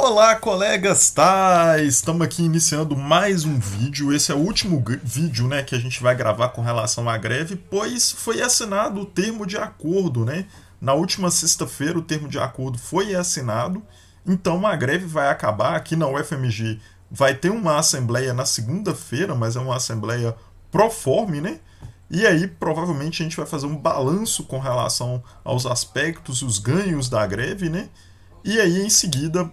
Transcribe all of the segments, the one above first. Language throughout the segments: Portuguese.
Olá, colegas, tá? Estamos aqui iniciando mais um vídeo. Esse é o último vídeo, né, que a gente vai gravar com relação à greve, pois foi assinado o termo de acordo, né? Na última sexta-feira o termo de acordo foi assinado, então a greve vai acabar. Aqui na UFMG vai ter uma assembleia na segunda-feira, mas é uma assembleia pro forme, né? E aí provavelmente a gente vai fazer um balanço com relação aos aspectos e os ganhos da greve, né? E aí em seguida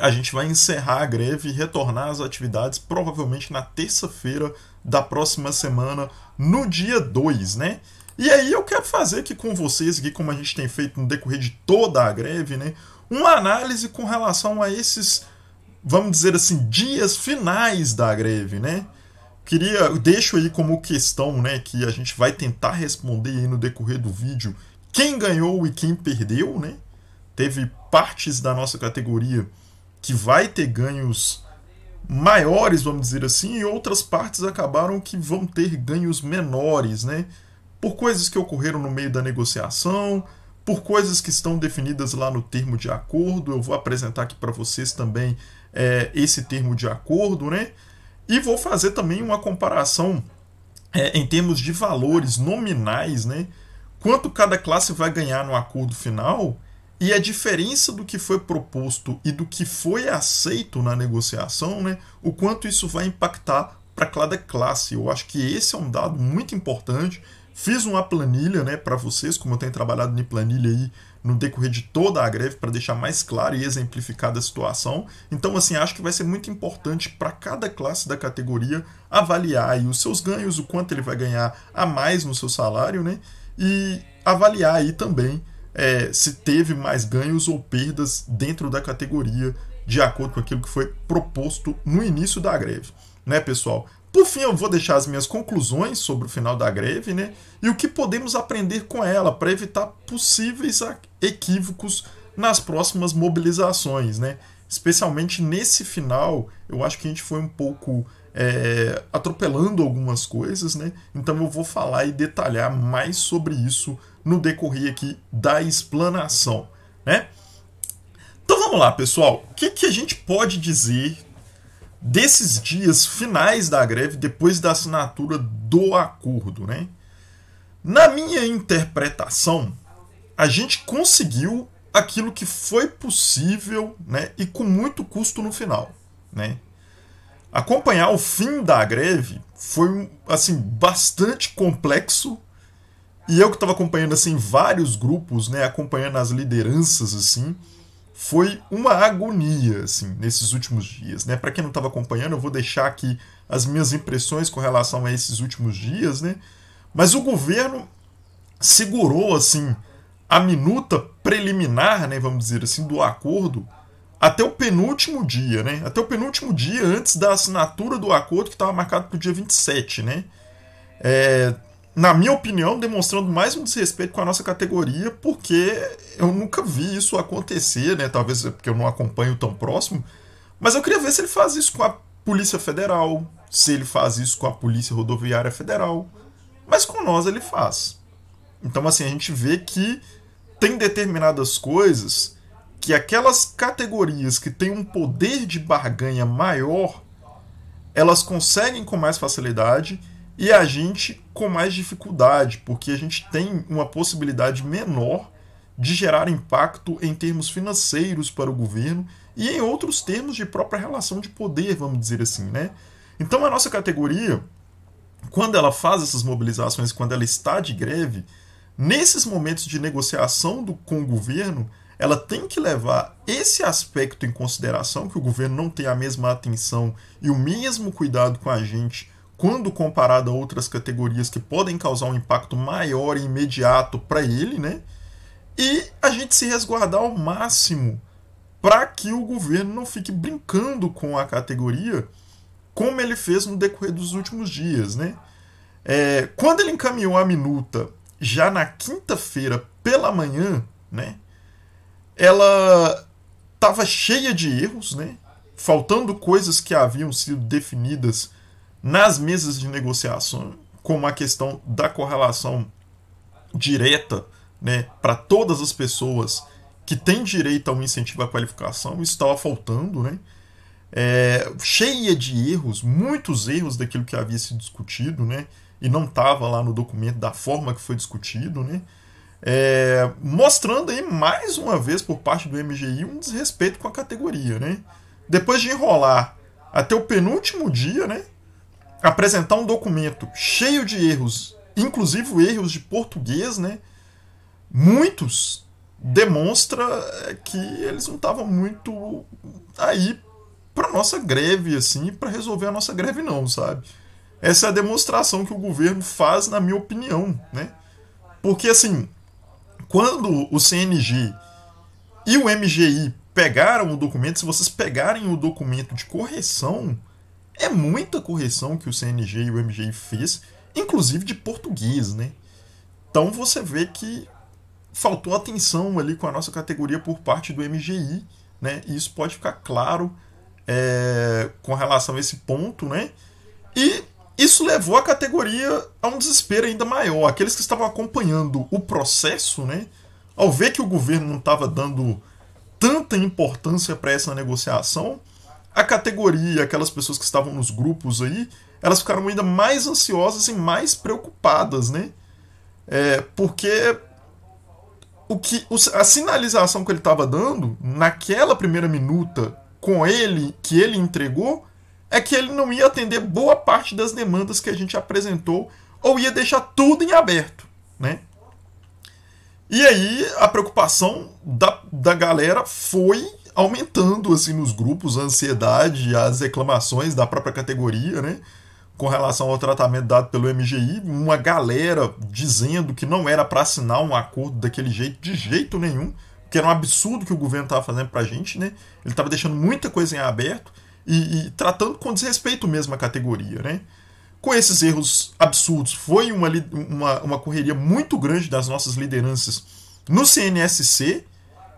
a gente vai encerrar a greve e retornar às atividades provavelmente na terça-feira da próxima semana, no dia 2, né? E aí eu quero fazer aqui com vocês, aqui, como a gente tem feito no decorrer de toda a greve, né, uma análise com relação a esses, vamos dizer assim, dias finais da greve, né? Deixo aí como questão, né, que a gente vai tentar responder aí no decorrer do vídeo, quem ganhou e quem perdeu, né? Teve partes da nossa categoria que vai ter ganhos maiores, vamos dizer assim, e outras partes acabaram que vão ter ganhos menores, né? Por coisas que ocorreram no meio da negociação, por coisas que estão definidas lá no termo de acordo. Eu vou apresentar aqui para vocês também esse termo de acordo, né? E vou fazer também uma comparação em termos de valores nominais, né? Quanto cada classe vai ganhar no acordo final e a diferença do que foi proposto e do que foi aceito na negociação, né? O quanto isso vai impactar para cada classe. Eu acho que esse é um dado muito importante. Fiz uma planilha, né, para vocês, como eu tenho trabalhado em planilha aí no decorrer de toda a greve, para deixar mais clara e exemplificada a situação. Então, assim, acho que vai ser muito importante para cada classe da categoria avaliar aí os seus ganhos, o quanto ele vai ganhar a mais no seu salário, né? E avaliar aí também se teve mais ganhos ou perdas dentro da categoria, de acordo com aquilo que foi proposto no início da greve, né, pessoal? Por fim, eu vou deixar as minhas conclusões sobre o final da greve, né, e o que podemos aprender com ela para evitar possíveis equívocos nas próximas mobilizações, né? Especialmente nesse final, eu acho que a gente foi um pouco atropelando algumas coisas, né? Então eu vou falar e detalhar mais sobre isso no decorrer aqui da explanação, né? Então vamos lá, pessoal. O que a gente pode dizer desses dias finais da greve depois da assinatura do acordo, né? Na minha interpretação, a gente conseguiu aquilo que foi possível, né, e com muito custo no final, né? Acompanhar o fim da greve foi, assim, bastante complexo. E eu que estava acompanhando, assim, vários grupos, né, acompanhando as lideranças, assim, foi uma agonia, assim, nesses últimos dias, né? Para quem não estava acompanhando, eu vou deixar aqui as minhas impressões com relação a esses últimos dias, né? Mas o governo segurou, assim, a minuta preliminar, né, vamos dizer assim, do acordo até o penúltimo dia, né? Até o penúltimo dia antes da assinatura do acordo, que estava marcado para o dia 27, né? Na minha opinião, demonstrando mais um desrespeito com a nossa categoria, porque eu nunca vi isso acontecer, né? Talvez é porque eu não acompanho tão próximo, mas eu queria ver se ele faz isso com a Polícia Federal, se ele faz isso com a Polícia Rodoviária Federal, mas com nós ele faz. Então, assim, a gente vê que tem determinadas coisas que aquelas categorias que têm um poder de barganha maior, elas conseguem com mais facilidade e a gente com mais dificuldade, porque a gente tem uma possibilidade menor de gerar impacto em termos financeiros para o governo e em outros termos de própria relação de poder, vamos dizer assim, né? Então a nossa categoria, quando ela faz essas mobilizações, quando ela está de greve, nesses momentos de negociação com o governo, ela tem que levar esse aspecto em consideração, que o governo não tem a mesma atenção e o mesmo cuidado com a gente quando comparado a outras categorias que podem causar um impacto maior e imediato para ele, né? E a gente se resguardar ao máximo para que o governo não fique brincando com a categoria como ele fez no decorrer dos últimos dias, né? Quando ele encaminhou a minuta já na quinta-feira pela manhã, né? Ela estava cheia de erros, né? Faltando coisas que haviam sido definidas nas mesas de negociação, como a questão da correlação direta, né, para todas as pessoas que tem direito a um incentivo à qualificação, isso estava faltando, né? Cheia de erros, muitos erros daquilo que havia sido discutido, né? E não estava lá no documento da forma que foi discutido, né? Mostrando aí mais uma vez por parte do MGI um desrespeito com a categoria, né? Depois de enrolar até o penúltimo dia, né? Apresentar um documento cheio de erros, inclusive erros de português, né? Muitos demonstra que eles não estavam muito aí para nossa greve, assim, para resolver a nossa greve não, sabe? Essa é a demonstração que o governo faz, na minha opinião, né? Porque, assim, quando o CNG e o MGI pegaram o documento, se vocês pegarem o documento de correção, é muita correção que o CNG e o MGI fez, inclusive de português, né? Então você vê que faltou atenção ali com a nossa categoria por parte do MGI, né? E isso pode ficar claro com relação a esse ponto, né? E isso levou a categoria a um desespero ainda maior. Aqueles que estavam acompanhando o processo, né? Ao ver que o governo não estava dando tanta importância para essa negociação, a categoria, aquelas pessoas que estavam nos grupos aí, elas ficaram ainda mais ansiosas e mais preocupadas, né? Porque a sinalização que ele estava dando naquela primeira minuta com ele, que ele entregou, é que ele não ia atender boa parte das demandas que a gente apresentou, ou ia deixar tudo em aberto, né? E aí a preocupação da galera foi aumentando assim nos grupos, a ansiedade, as reclamações da própria categoria, né? Com relação ao tratamento dado pelo MGI, uma galera dizendo que não era para assinar um acordo daquele jeito, de jeito nenhum, que era um absurdo que o governo estava fazendo para a gente, né? Ele estava deixando muita coisa em aberto e tratando com desrespeito mesmo a categoria, né? Com esses erros absurdos, foi uma correria muito grande das nossas lideranças no CNSC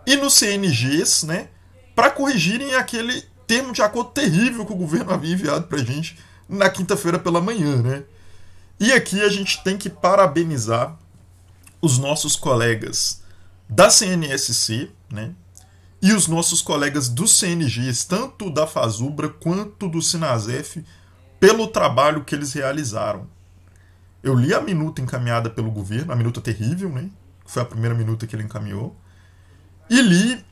e nos CNGs, né? Para corrigirem aquele termo de acordo terrível que o governo havia enviado para a gente na quinta-feira pela manhã, né? E aqui a gente tem que parabenizar os nossos colegas da CNSC, né? E os nossos colegas dos CNGs, tanto da Fazubra quanto do Sinasef, pelo trabalho que eles realizaram. Eu li a minuta encaminhada pelo governo, a minuta terrível, né? Foi a primeira minuta que ele encaminhou. E li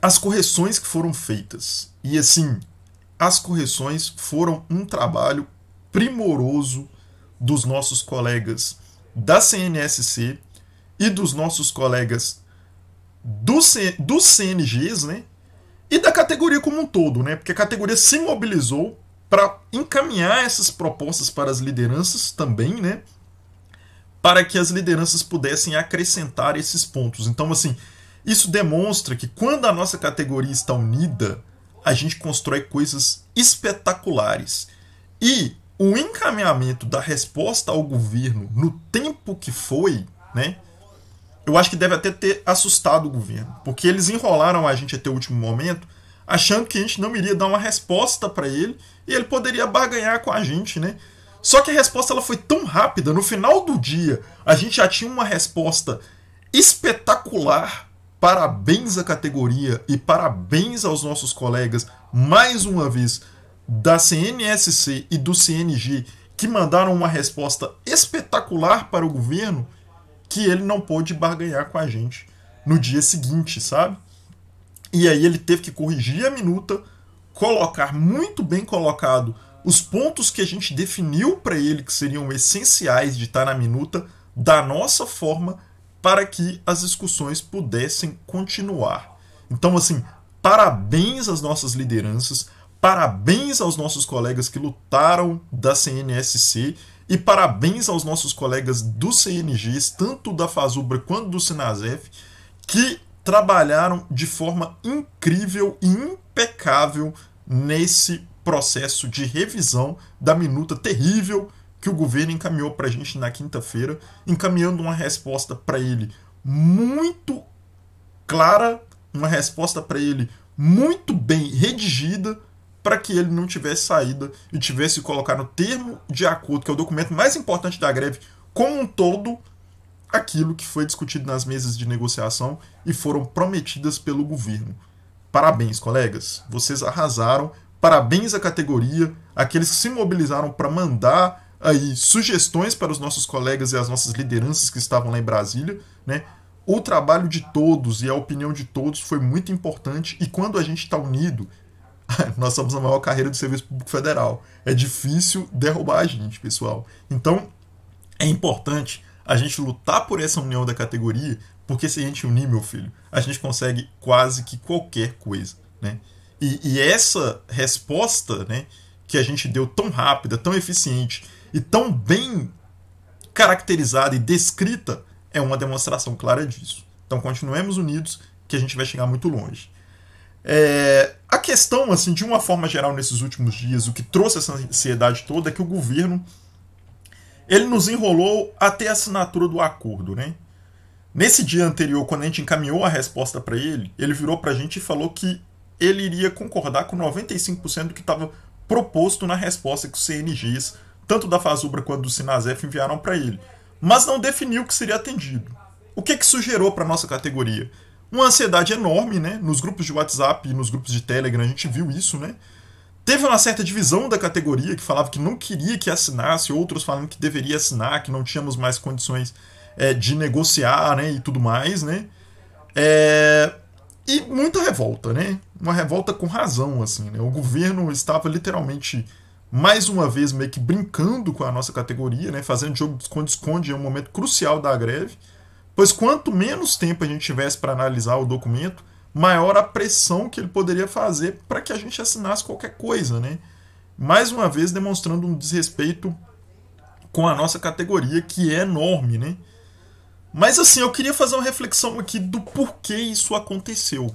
as correções que foram feitas. E assim, as correções foram um trabalho primoroso dos nossos colegas da CNSC e dos nossos colegas dos CNGs, né? E da categoria como um todo, né? Porque a categoria se mobilizou para encaminhar essas propostas para as lideranças também, né? Para que as lideranças pudessem acrescentar esses pontos. Então, assim, isso demonstra que quando a nossa categoria está unida, a gente constrói coisas espetaculares. E o encaminhamento da resposta ao governo no tempo que foi, né? Eu acho que deve até ter assustado o governo, porque eles enrolaram a gente até o último momento, achando que a gente não iria dar uma resposta para ele e ele poderia barganhar com a gente, né? Só que a resposta ela foi tão rápida, no final do dia a gente já tinha uma resposta espetacular. Parabéns à categoria e parabéns aos nossos colegas, mais uma vez, da CNSC e do CNG, que mandaram uma resposta espetacular para o governo, que ele não pôde barganhar com a gente no dia seguinte, sabe? E aí ele teve que corrigir a minuta, colocar muito bem colocado os pontos que a gente definiu para ele que seriam essenciais de estar na minuta da nossa forma para que as discussões pudessem continuar. Então, assim, parabéns às nossas lideranças, parabéns aos nossos colegas que lutaram da CNSC e parabéns aos nossos colegas dos CNGs, tanto da Fazubra quanto do Sinasef, que trabalharam de forma incrível e impecável nesse processo de revisão da minuta terrível que o governo encaminhou para a gente na quinta-feira, encaminhando uma resposta para ele muito clara, uma resposta para ele muito bem redigida, para que ele não tivesse saída e tivesse que colocar no termo de acordo, que é o documento mais importante da greve como um todo, aquilo que foi discutido nas mesas de negociação e foram prometidas pelo governo. Parabéns, colegas, vocês arrasaram. Parabéns à categoria, aqueles que se mobilizaram para mandar aí sugestões para os nossos colegas e as nossas lideranças que estavam lá em Brasília, né? O trabalho de todos e a opinião de todos foi muito importante, e quando a gente está unido, nós somos a maior carreira do Serviço Público Federal. É difícil derrubar a gente, pessoal. Então, é importante a gente lutar por essa união da categoria, porque se a gente unir, meu filho, a gente consegue quase que qualquer coisa, né? E essa resposta, né, que a gente deu tão rápida, tão eficiente e tão bem caracterizada e descrita é uma demonstração clara disso. Então continuemos unidos que a gente vai chegar muito longe. A questão, assim, de uma forma geral nesses últimos dias, o que trouxe essa ansiedade toda é que o governo ele nos enrolou até a assinatura do acordo, né? Nesse dia anterior, quando a gente encaminhou a resposta para ele, ele virou para a gente e falou que ele iria concordar com 95% do que estava proposto na resposta que os CNGs, tanto da Fazubra quanto do Sinasef, enviaram para ele. Mas não definiu o que seria atendido. O que isso gerou para a nossa categoria? Uma ansiedade enorme, né? Nos grupos de WhatsApp e nos grupos de Telegram a gente viu isso, né? Teve uma certa divisão da categoria, que falava que não queria que assinasse, outros falando que deveria assinar, que não tínhamos mais condições de negociar, né, e tudo mais, né? E muita revolta, né? Uma revolta com razão, assim, né? O governo estava literalmente, mais uma vez, meio que brincando com a nossa categoria, né? Fazendo jogo de esconde-esconde em um momento crucial da greve, pois quanto menos tempo a gente tivesse para analisar o documento, maior a pressão que ele poderia fazer para que a gente assinasse qualquer coisa, né? Mais uma vez demonstrando um desrespeito com a nossa categoria, que é enorme, né? Mas assim, eu queria fazer uma reflexão aqui do porquê isso aconteceu,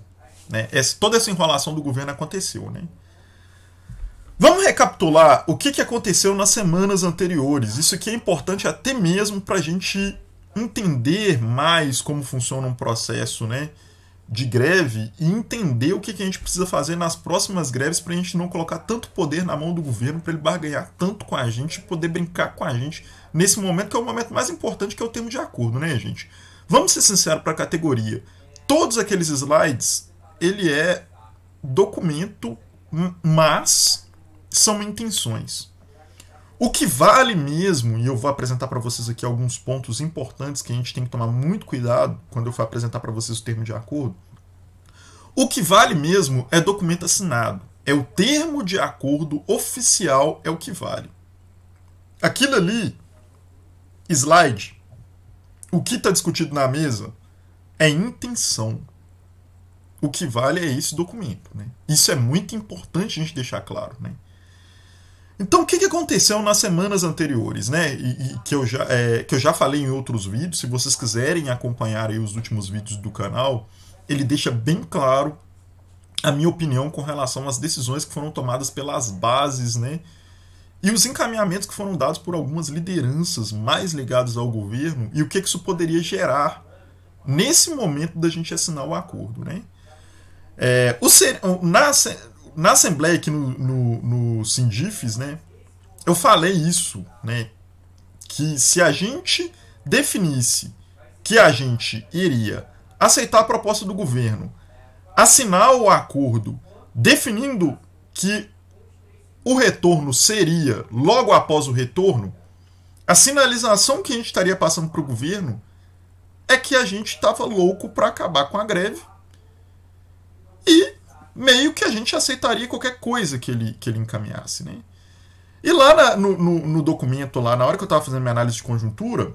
né? Toda essa enrolação do governo aconteceu, né? Vamos recapitular o que aconteceu nas semanas anteriores. Isso aqui é importante até mesmo para a gente entender mais como funciona um processo, né, de greve, e entender o que a gente precisa fazer nas próximas greves para a gente não colocar tanto poder na mão do governo, para ele barganhar tanto com a gente e poder brincar com a gente nesse momento, que é o momento mais importante, que é o termo de acordo, né, gente? Vamos ser sinceros para a categoria. Todos aqueles slides, ele é documento, mas são intenções. O que vale mesmo, e eu vou apresentar para vocês aqui alguns pontos importantes que a gente tem que tomar muito cuidado quando eu for apresentar para vocês o termo de acordo. O que vale mesmo é documento assinado. É o termo de acordo oficial, é o que vale. Aquilo ali, slide, o que está discutido na mesa é intenção. O que vale é esse documento, né? Isso é muito importante a gente deixar claro, né? Então, o que aconteceu nas semanas anteriores, né? E que eu já falei em outros vídeos. Se vocês quiserem acompanhar aí os últimos vídeos do canal, ele deixa bem claro a minha opinião com relação às decisões que foram tomadas pelas bases, né? E os encaminhamentos que foram dados por algumas lideranças mais ligadas ao governo e o que isso poderia gerar nesse momento da gente assinar o acordo, né? Na Assembleia aqui no Sindifes, né, eu falei isso, né, que se a gente definisse que a gente iria aceitar a proposta do governo, assinar o acordo, definindo que o retorno seria logo após o retorno, a sinalização que a gente estaria passando para o governo é que a gente estava louco para acabar com a greve e meio que a gente aceitaria qualquer coisa que ele encaminhasse, né? E lá no documento, lá, na hora que eu estava fazendo minha análise de conjuntura,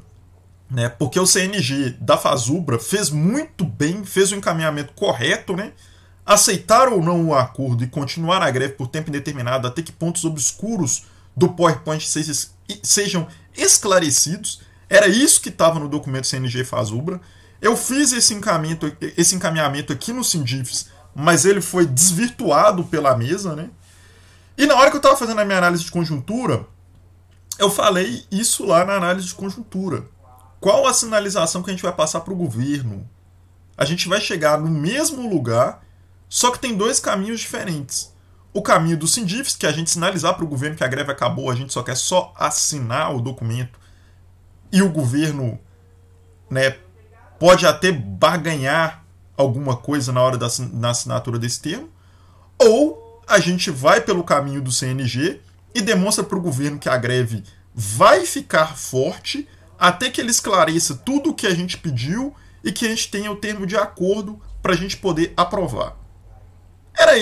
né, porque o CNG da Fazubra fez muito bem, fez o encaminhamento correto, né? Aceitar ou não o acordo e continuar a greve por tempo indeterminado até que pontos obscuros do PowerPoint sejam esclarecidos. Era isso que estava no documento CNG Fazubra. Eu fiz esse encaminhamento aqui no Sindifes, mas ele foi desvirtuado pela mesa, né? E na hora que eu estava fazendo a minha análise de conjuntura, eu falei isso lá na análise de conjuntura. Qual a sinalização que a gente vai passar para o governo? A gente vai chegar no mesmo lugar, só que tem dois caminhos diferentes. O caminho do Sindifes, que é a gente sinalizar para o governo que a greve acabou, a gente só quer assinar o documento, e o governo né, pode até barganhar alguma coisa na hora da assinatura desse termo, ou a gente vai pelo caminho do CNG e demonstra para o governo que a greve vai ficar forte até que ele esclareça tudo o que a gente pediu e que a gente tenha o termo de acordo para a gente poder aprovar. Eram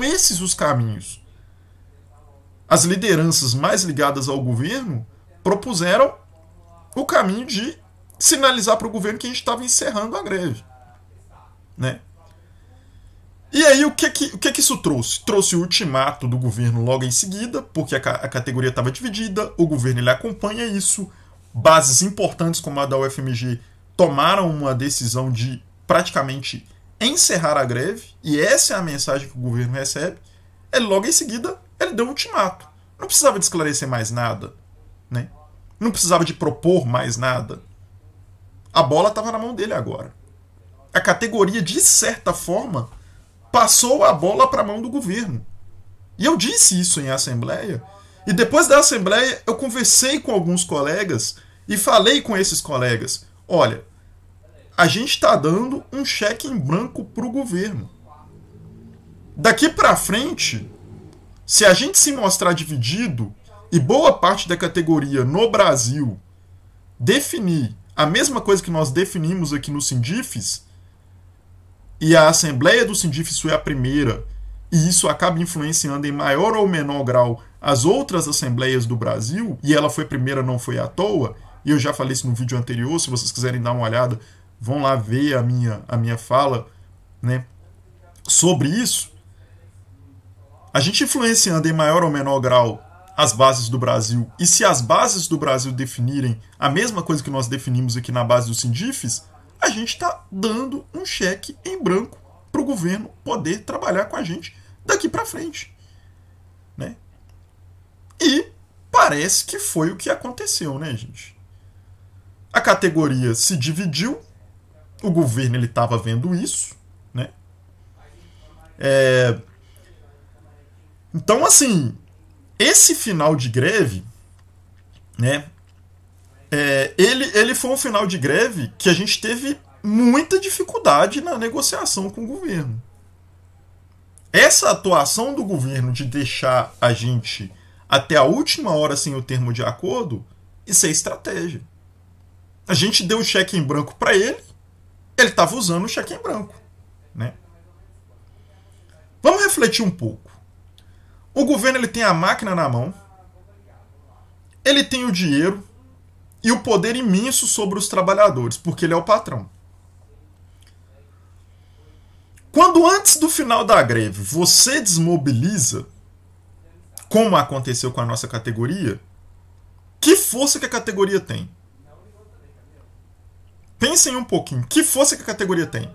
esses os caminhos. As lideranças mais ligadas ao governo propuseram o caminho de sinalizar para o governo que a gente estava encerrando a greve, né? E aí o que isso trouxe? Trouxe o ultimato do governo logo em seguida, porque a categoria estava dividida, o governo ele acompanha isso, bases importantes como a da UFMG tomaram uma decisão de praticamente encerrar a greve, e essa é a mensagem que o governo recebe. Ele logo em seguida ele deu um ultimato. Não precisava de esclarecer mais nada, né? Não precisava de propor mais nada. A bola estava na mão dele agora. A categoria, de certa forma, passou a bola para a mão do governo. E eu disse isso em assembleia. E depois da assembleia, eu conversei com alguns colegas e falei com esses colegas: olha, a gente está dando um cheque em branco para o governo. Daqui para frente, se a gente se mostrar dividido e boa parte da categoria no Brasil definir a mesma coisa que nós definimos aqui no Sindifes, e a Assembleia do Sindifes foi a primeira, e isso acaba influenciando em maior ou menor grau as outras assembleias do Brasil, e ela foi primeira, não foi à toa, e eu já falei isso no vídeo anterior, se vocês quiserem dar uma olhada, vão lá ver a minha fala, né, sobre isso. A gente influenciando em maior ou menor grau as bases do Brasil, e se as bases do Brasil definirem a mesma coisa que nós definimos aqui na base do Sindifes, a gente está dando um cheque em branco para o governo poder trabalhar com a gente daqui para frente, né? E parece que foi o que aconteceu, né, gente? A categoria se dividiu, o governo ele estava vendo isso, né? Então, assim, esse final de greve, né? Ele foi um final de greve que a gente teve muita dificuldade na negociação com o governo. Essa atuação do governo de deixar a gente até a última hora sem o termo de acordo, isso é estratégia. A gente deu o cheque em branco para ele estava usando o cheque em branco, né? Vamos refletir um pouco. O governo ele tem a máquina na mão, ele tem o dinheiro e o poder imenso sobre os trabalhadores, porque ele é o patrão. Quando antes do final da greve você desmobiliza, como aconteceu com a nossa categoria, que força que a categoria tem? Pensem um pouquinho, que força que a categoria tem?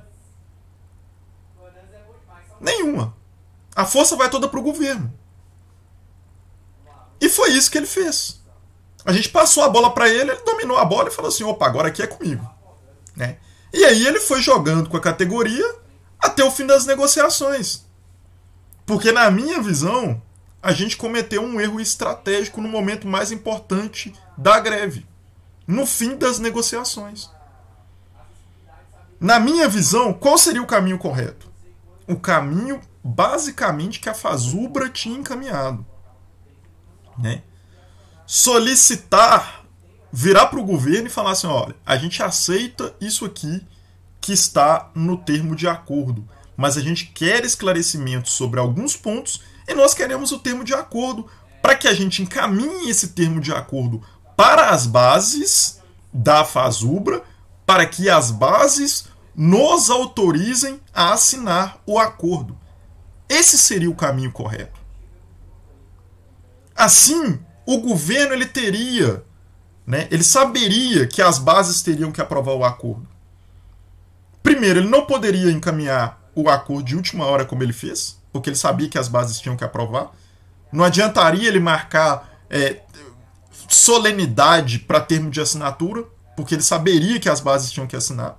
Nenhuma. A força vai toda para o governo. E foi isso que ele fez. A gente passou a bola para ele, ele dominou a bola e falou assim: opa, agora aqui é comigo, né? E aí ele foi jogando com a categoria até o fim das negociações. Porque, na minha visão, a gente cometeu um erro estratégico no momento mais importante da greve, no fim das negociações. Na minha visão, qual seria o caminho correto? O caminho, basicamente, que a Fazubra tinha encaminhado, né? Solicitar, virar para o governo e falar assim: olha, a gente aceita isso aqui que está no termo de acordo, mas a gente quer esclarecimentos sobre alguns pontos e nós queremos o termo de acordo para que a gente encaminhe esse termo de acordo para as bases da Fazubra, para que as bases nos autorizem a assinar o acordo. Esse seria o caminho correto. Assim, o governo ele teria, né, ele saberia que as bases teriam que aprovar o acordo. Primeiro, ele não poderia encaminhar o acordo de última hora como ele fez, porque ele sabia que as bases tinham que aprovar. Não adiantaria ele marcar solenidade para termo de assinatura, porque ele saberia que as bases tinham que assinar.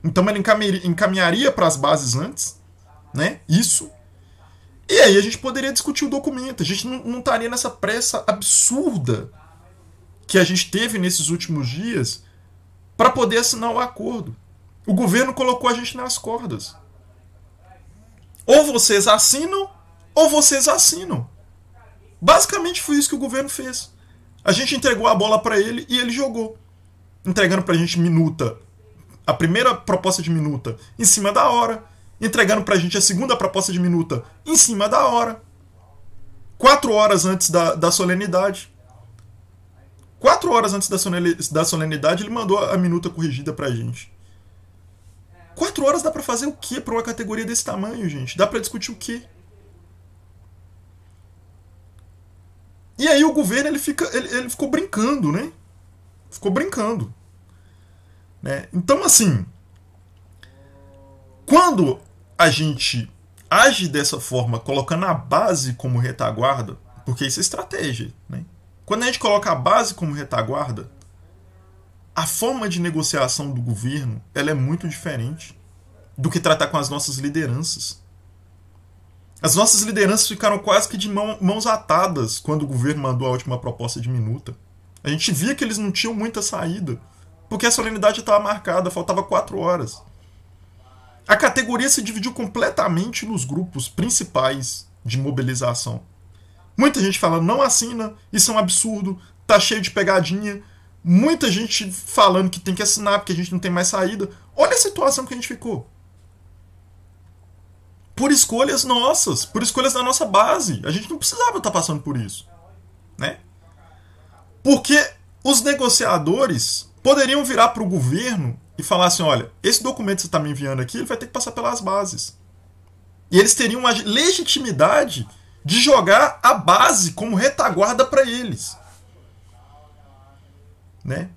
Então ele encaminharia para as bases antes, né? Isso. E aí a gente poderia discutir o documento. A gente não estaria nessa pressa absurda que a gente teve nesses últimos dias para poder assinar o acordo. O governo colocou a gente nas cordas. Ou vocês assinam, ou vocês assinam. Basicamente foi isso que o governo fez. A gente entregou a bola para ele e ele jogou. Entregando pra gente minuta, a primeira proposta de minuta em cima da hora. Entregando pra gente a segunda proposta de minuta em cima da hora. 4 horas antes da solenidade. 4 horas antes da solenidade ele mandou a minuta corrigida pra gente. 4 horas dá pra fazer o quê pra uma categoria desse tamanho, gente? Dá pra discutir o quê? E aí o governo ele ficou brincando, né? Ficou brincando. Né? Então, assim, quando a gente age dessa forma, colocando a base como retaguarda, porque isso é estratégia, né? Quando a gente coloca a base como retaguarda, a forma de negociação do governo ela é muito diferente do que tratar com as nossas lideranças. As nossas lideranças ficaram quase que de mãos atadas quando o governo mandou a última proposta de minuta. A gente via que eles não tinham muita saída, porque a solenidade estava marcada, faltava 4 horas. A categoria se dividiu completamente nos grupos principais de mobilização. Muita gente falando, não assina, isso é um absurdo, tá cheio de pegadinha. Muita gente falando que tem que assinar porque a gente não tem mais saída. Olha a situação que a gente ficou. Por escolhas nossas, por escolhas da nossa base. A gente não precisava estar passando por isso. Né? Porque os negociadores poderiam virar para o governo e falar assim, olha, esse documento que você está me enviando aqui, ele vai ter que passar pelas bases. E eles teriam a legitimidade de jogar a base como retaguarda para eles. Né?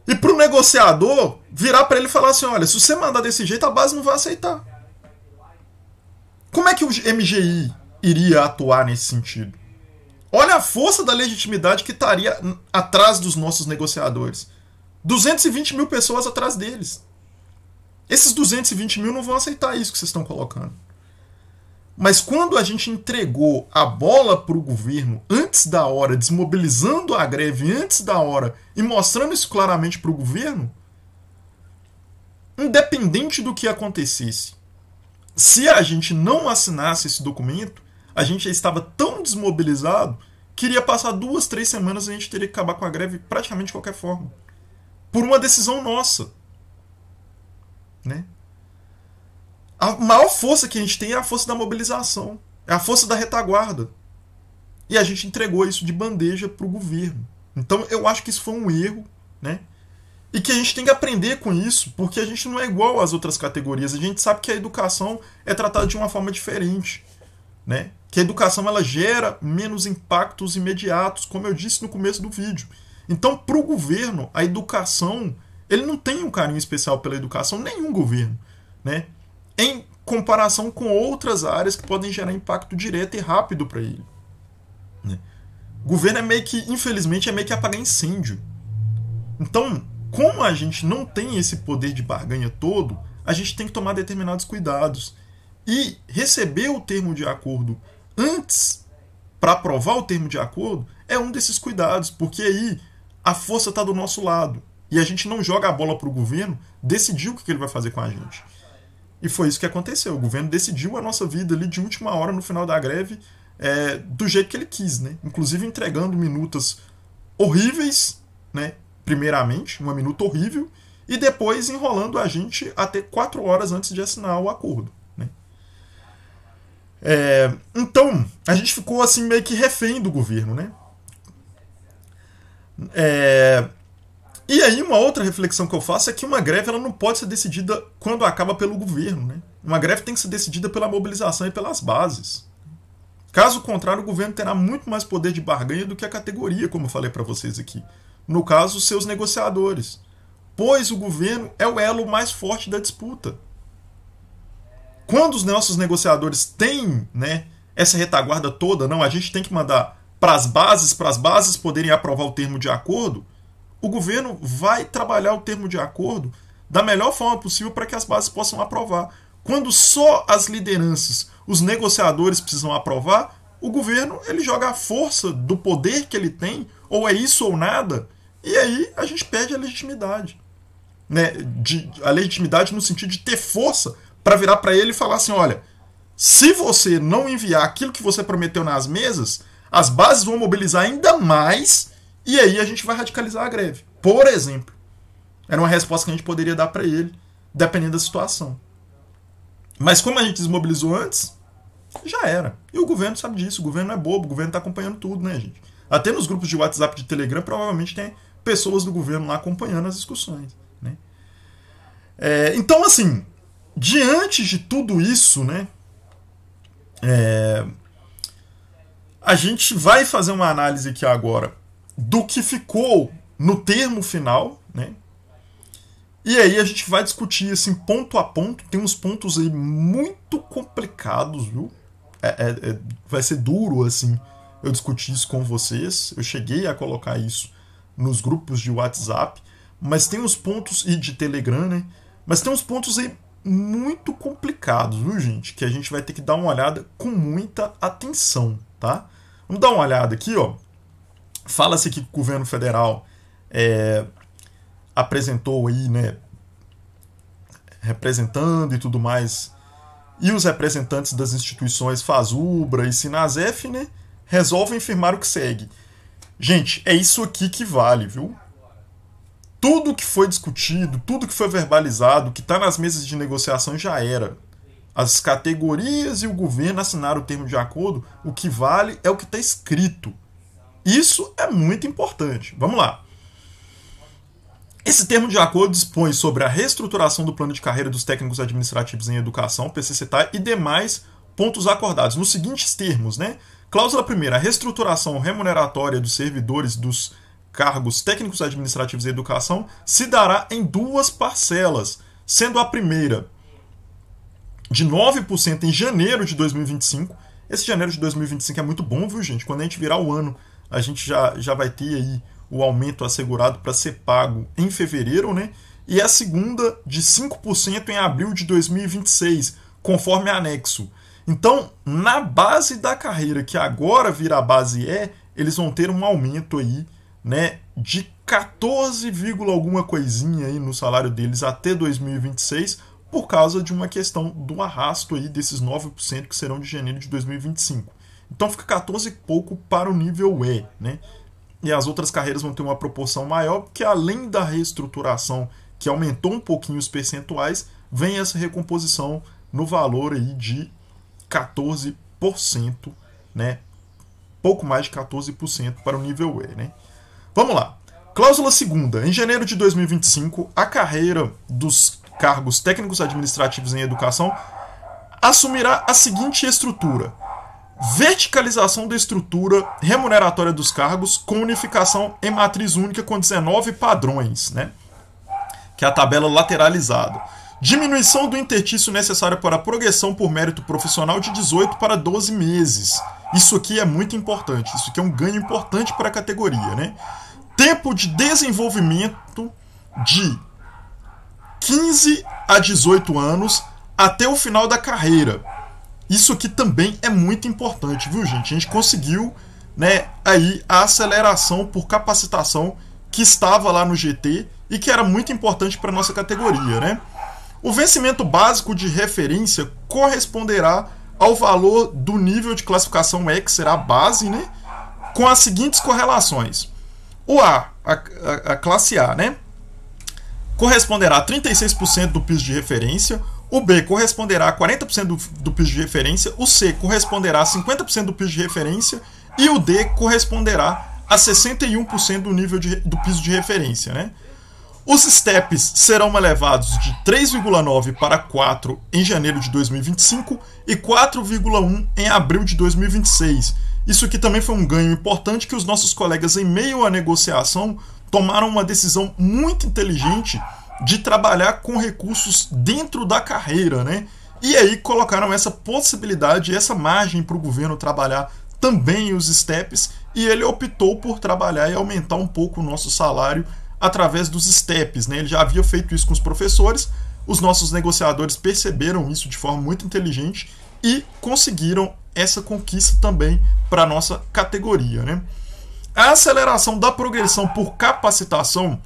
E para o negociador virar para ele e falar assim, olha, se você mandar desse jeito, a base não vai aceitar. Como é que o MGI iria atuar nesse sentido? Olha a força da legitimidade que estaria atrás dos nossos negociadores. 220 mil pessoas atrás deles. Esses 220 mil não vão aceitar isso que vocês estão colocando. Mas quando a gente entregou a bola para o governo antes da hora, desmobilizando a greve antes da hora e mostrando isso claramente para o governo, independente do que acontecesse, se a gente não assinasse esse documento, a gente já estava tão desmobilizado que iria passar 2, 3 semanas e a gente teria que acabar com a greve praticamente de qualquer forma. Por uma decisão nossa. Né? A maior força que a gente tem é a força da mobilização. É a força da retaguarda. E a gente entregou isso de bandeja para o governo. Então eu acho que isso foi um erro. Né? E que a gente tem que aprender com isso, porque a gente não é igual às outras categorias. A gente sabe que a educação é tratada de uma forma diferente. Né? Que a educação ela gera menos impactos imediatos, como eu disse no começo do vídeo. Então, para o governo, a educação, ele não tem um carinho especial pela educação, nenhum governo. Né? Em comparação com outras áreas que podem gerar impacto direto e rápido para ele. Né? O governo é meio que, infelizmente, é meio que apagar incêndio. Então, como a gente não tem esse poder de barganha todo, a gente tem que tomar determinados cuidados. E receber o termo de acordo antes, para aprovar o termo de acordo, é um desses cuidados, porque aí a força está do nosso lado. E a gente não joga a bola para o governo decidir o que ele vai fazer com a gente. E foi isso que aconteceu. O governo decidiu a nossa vida ali de última hora no final da greve, do jeito que ele quis, né? Inclusive entregando minutas horríveis, né? Primeiramente, uma minuta horrível, e depois enrolando a gente até 4 horas antes de assinar o acordo. Né? Então, a gente ficou assim meio que refém do governo. Né? E aí uma outra reflexão que eu faço é que uma greve ela não pode ser decidida quando acaba pelo governo. Né? Uma greve tem que ser decidida pela mobilização e pelas bases. Caso contrário, o governo terá muito mais poder de barganha do que a categoria, como eu falei para vocês aqui. No caso, seus negociadores. Pois o governo é o elo mais forte da disputa. Quando os nossos negociadores têm, né, essa retaguarda toda, não, a gente tem que mandar para as bases poderem aprovar o termo de acordo, o governo vai trabalhar o termo de acordo da melhor forma possível para que as bases possam aprovar. Quando só as lideranças, os negociadores precisam aprovar, o governo ele joga a força do poder que ele tem, ou é isso ou nada, e aí a gente perde a legitimidade. né, a legitimidade no sentido de ter força para virar para ele e falar assim, olha, se você não enviar aquilo que você prometeu nas mesas, as bases vão mobilizar ainda mais e aí a gente vai radicalizar a greve. Por exemplo. Era uma resposta que a gente poderia dar para ele, dependendo da situação. Mas como a gente desmobilizou antes, já era. E o governo sabe disso, o governo não é bobo, o governo está acompanhando tudo, né, gente? Até nos grupos de WhatsApp, de Telegram, provavelmente tem pessoas do governo lá acompanhando as discussões, né? Então, assim, diante de tudo isso, né, a gente vai fazer uma análise aqui agora do que ficou no termo final, né? E aí a gente vai discutir assim, ponto a ponto. Tem uns pontos aí muito complicados, viu? Vai ser duro assim eu discutir isso com vocês. Eu cheguei a colocar isso nos grupos de WhatsApp, mas tem uns pontos, e de Telegram, né? Mas tem uns pontos aí muito complicados, viu, gente? Que a gente vai ter que dar uma olhada com muita atenção, tá? Vamos dar uma olhada aqui, ó. Fala-se que o governo federal apresentou aí, né, representando e tudo mais, e os representantes das instituições FASUBRA e SINASEF, né, resolvem firmar o que segue. Gente, é isso aqui que vale, viu? Tudo que foi discutido, tudo que foi verbalizado, que está nas mesas de negociação já era. As categorias e o governo assinaram o termo de acordo, o que vale é o que está escrito. Isso é muito importante. Vamos lá. Esse termo de acordo dispõe sobre a reestruturação do plano de carreira dos técnicos administrativos em educação, PCCETAI, e demais pontos acordados. Nos seguintes termos, né? Cláusula 1ª, a reestruturação remuneratória dos servidores dos cargos técnicos administrativos em educação se dará em 2 parcelas, sendo a primeira de 9% em janeiro de 2025. Esse janeiro de 2025 é muito bom, viu, gente? Quando a gente virar o ano, a gente já vai ter aí o aumento assegurado para ser pago em fevereiro, né? E a segunda de 5% em abril de 2026, conforme anexo. Então, na base da carreira, que agora vira a base E, eles vão ter um aumento aí, né, de 14, alguma coisinha aí no salário deles até 2026, por causa de uma questão do arrasto aí desses 9% que serão de janeiro de 2025. Então fica 14 e pouco para o nível E, né? E as outras carreiras vão ter uma proporção maior, porque além da reestruturação, que aumentou um pouquinho os percentuais, vem essa recomposição no valor aí de 14%, né? Pouco mais de 14% para o nível E, né? Vamos lá. Cláusula 2ª. Em janeiro de 2025, a carreira dos cargos técnicos administrativos em educação assumirá a seguinte estrutura: verticalização da estrutura remuneratória dos cargos com unificação em matriz única com 19 padrões, né? Que é a tabela lateralizada. Diminuição do interstício necessário para a progressão por mérito profissional de 18 para 12 meses. Isso aqui é muito importante. Isso aqui é um ganho importante para a categoria, né? Tempo de desenvolvimento de 15 a 18 anos até o final da carreira. Isso aqui também é muito importante, viu, gente? A gente conseguiu, né, aí a aceleração por capacitação que estava lá no GT e que era muito importante para a nossa categoria, né? O vencimento básico de referência corresponderá ao valor do nível de classificação E, que será a base, né? Com as seguintes correlações. O A, a classe A, né? Corresponderá a 36% do piso de referência. O B corresponderá a 40% do piso de referência. O C corresponderá a 50% do piso de referência. E o D corresponderá a 61% do nível do piso de referência, né? Os steps serão elevados de 3,9 para 4 em janeiro de 2025 e 4,1 em abril de 2026. Isso aqui também foi um ganho importante que os nossos colegas, em meio à negociação, tomaram uma decisão muito inteligente de trabalhar com recursos dentro da carreira, né? E aí colocaram essa possibilidade, essa margem para o governo trabalhar também os steps, e ele optou por trabalhar e aumentar um pouco o nosso salário através dos steps, né? Ele já havia feito isso com os professores, os nossos negociadores perceberam isso de forma muito inteligente e conseguiram essa conquista também para a nossa categoria, né? A aceleração da progressão por capacitação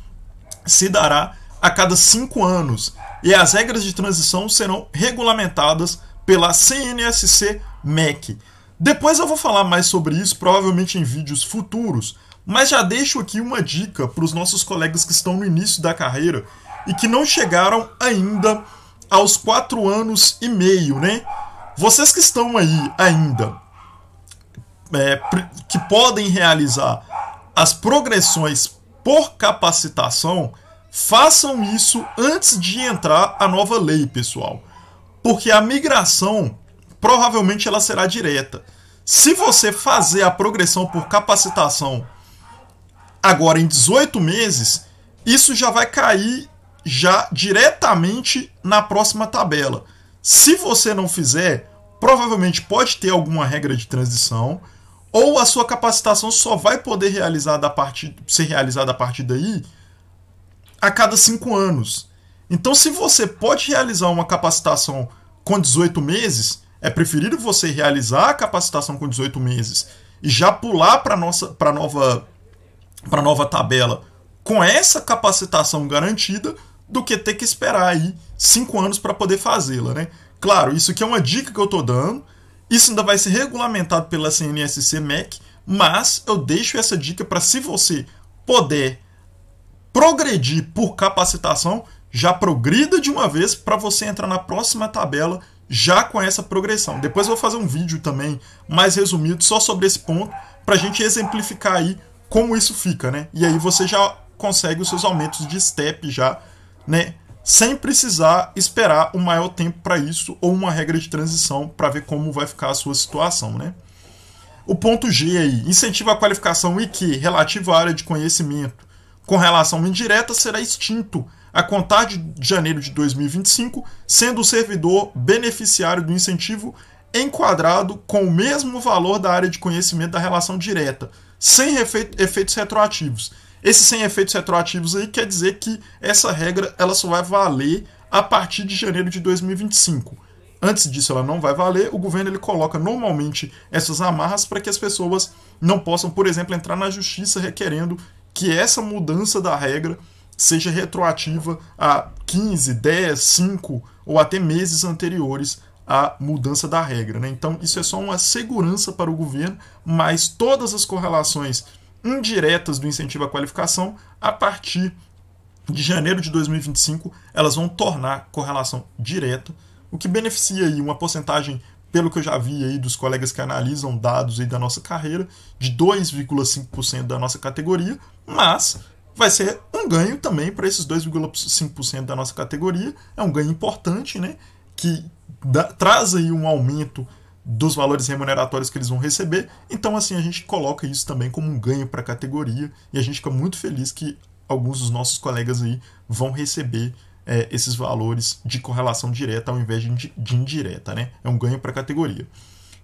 se dará a cada 5 anos, e as regras de transição serão regulamentadas pela CNSC-MEC. Depois eu vou falar mais sobre isso, provavelmente em vídeos futuros, mas já deixo aqui uma dica para os nossos colegas que estão no início da carreira e que não chegaram ainda aos 4 anos e meio, né? Vocês que estão aí ainda, que podem realizar as progressões por capacitação, façam isso antes de entrar a nova lei, pessoal. Porque a migração, provavelmente ela será direta. Se você fazer a progressão por capacitação agora em 18 meses, isso já vai cair já diretamente na próxima tabela. Se você não fizer, provavelmente pode ter alguma regra de transição, ou a sua capacitação só vai poder ser realizada a partir daí a cada 5 anos. Então, se você pode realizar uma capacitação com 18 meses, é preferível você realizar a capacitação com 18 meses e já pular para a nova tabela com essa capacitação garantida do que ter que esperar aí 5 anos para poder fazê-la, né? Claro, isso aqui é uma dica que eu estou dando, isso ainda vai ser regulamentado pela CNSC-MEC, mas eu deixo essa dica para, se você puder progredir por capacitação, já progrida de uma vez para você entrar na próxima tabela já com essa progressão. Depois eu vou fazer um vídeo também mais resumido só sobre esse ponto, para a gente exemplificar aí como isso fica, né? E aí você já consegue os seus aumentos de step já, né? Sem precisar esperar um maior tempo para isso ou uma regra de transição para ver como vai ficar a sua situação, né? O ponto G aí, incentivo à qualificação e que, relativo à área de conhecimento com relação indireta, será extinto a contar de janeiro de 2025, sendo o servidor beneficiário do incentivo enquadrado com o mesmo valor da área de conhecimento da relação direta, sem efeitos retroativos. Esse sem efeitos retroativos aí quer dizer que essa regra ela só vai valer a partir de janeiro de 2025. Antes disso ela não vai valer, o governo ele coloca normalmente essas amarras para que as pessoas não possam, por exemplo, entrar na justiça requerendo que essa mudança da regra seja retroativa a 15, 10, 5 ou até meses anteriores à mudança da regra, né? Então isso é só uma segurança para o governo, mas todas as correlações indiretas do incentivo à qualificação, a partir de janeiro de 2025, elas vão tornar correlação direta, o que beneficia aí uma porcentagem, pelo que eu já vi aí dos colegas que analisam dados aí da nossa carreira, de 2,5% da nossa categoria, mas vai ser um ganho também para esses 2,5% da nossa categoria, é um ganho importante, né, que traz aí um aumento dos valores remuneratórios que eles vão receber. Então assim a gente coloca isso também como um ganho para a categoria e a gente fica muito feliz que alguns dos nossos colegas aí vão receber esses valores de correlação direta ao invés de indireta, né? É um ganho para a categoria.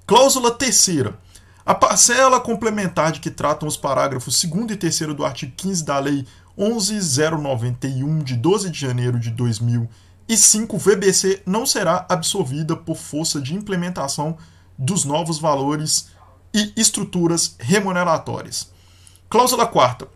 Cláusula terceira. A parcela complementar de que tratam os parágrafos 2º e 3º do artigo 15 da Lei 11.091 de 12 de janeiro de 2005, VBC não será absorvida por força de implementação dos novos valores e estruturas remuneratórias. Cláusula 4ª.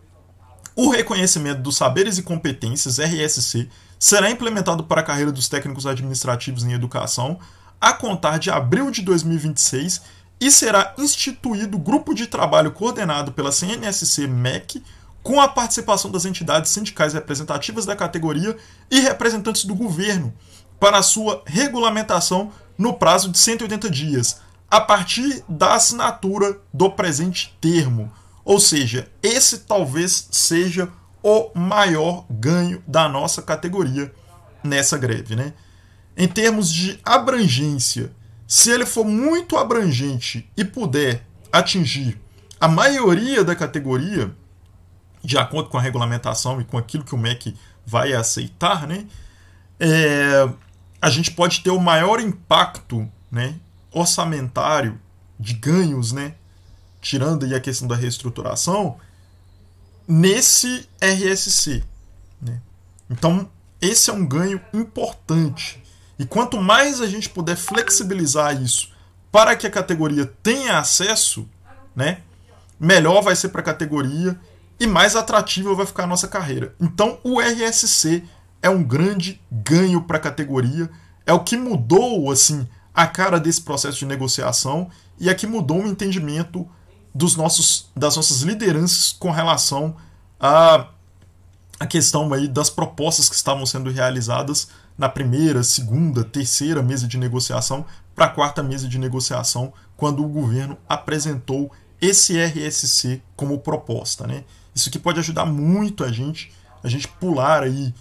O reconhecimento dos saberes e competências, RSC, será implementado para a carreira dos técnicos administrativos em educação a contar de abril de 2026 e será instituído grupo de trabalho coordenado pela CNSC-MEC com a participação das entidades sindicais representativas da categoria e representantes do governo para a sua regulamentação no prazo de 180 dias, a partir da assinatura do presente termo. Ou seja, esse talvez seja o maior ganho da nossa categoria nessa greve, né? Em termos de abrangência, se ele for muito abrangente e puder atingir a maioria da categoria, de acordo com a regulamentação e com aquilo que o MEC vai aceitar, né, a gente pode ter o maior impacto, né, orçamentário de ganhos, né, tirando aí a questão da reestruturação, nesse RSC, né? Então, esse é um ganho importante. E quanto mais a gente puder flexibilizar isso para que a categoria tenha acesso, né, melhor vai ser para a categoria e mais atrativa vai ficar a nossa carreira. Então, o RSC é um grande ganho para a categoria, é o que mudou assim a cara desse processo de negociação e é que mudou o entendimento das nossas lideranças com relação a questão aí das propostas que estavam sendo realizadas na primeira, segunda, terceira mesa de negociação para a quarta mesa de negociação, quando o governo apresentou esse RSC como proposta, né? Isso que pode ajudar muito a gente pular aí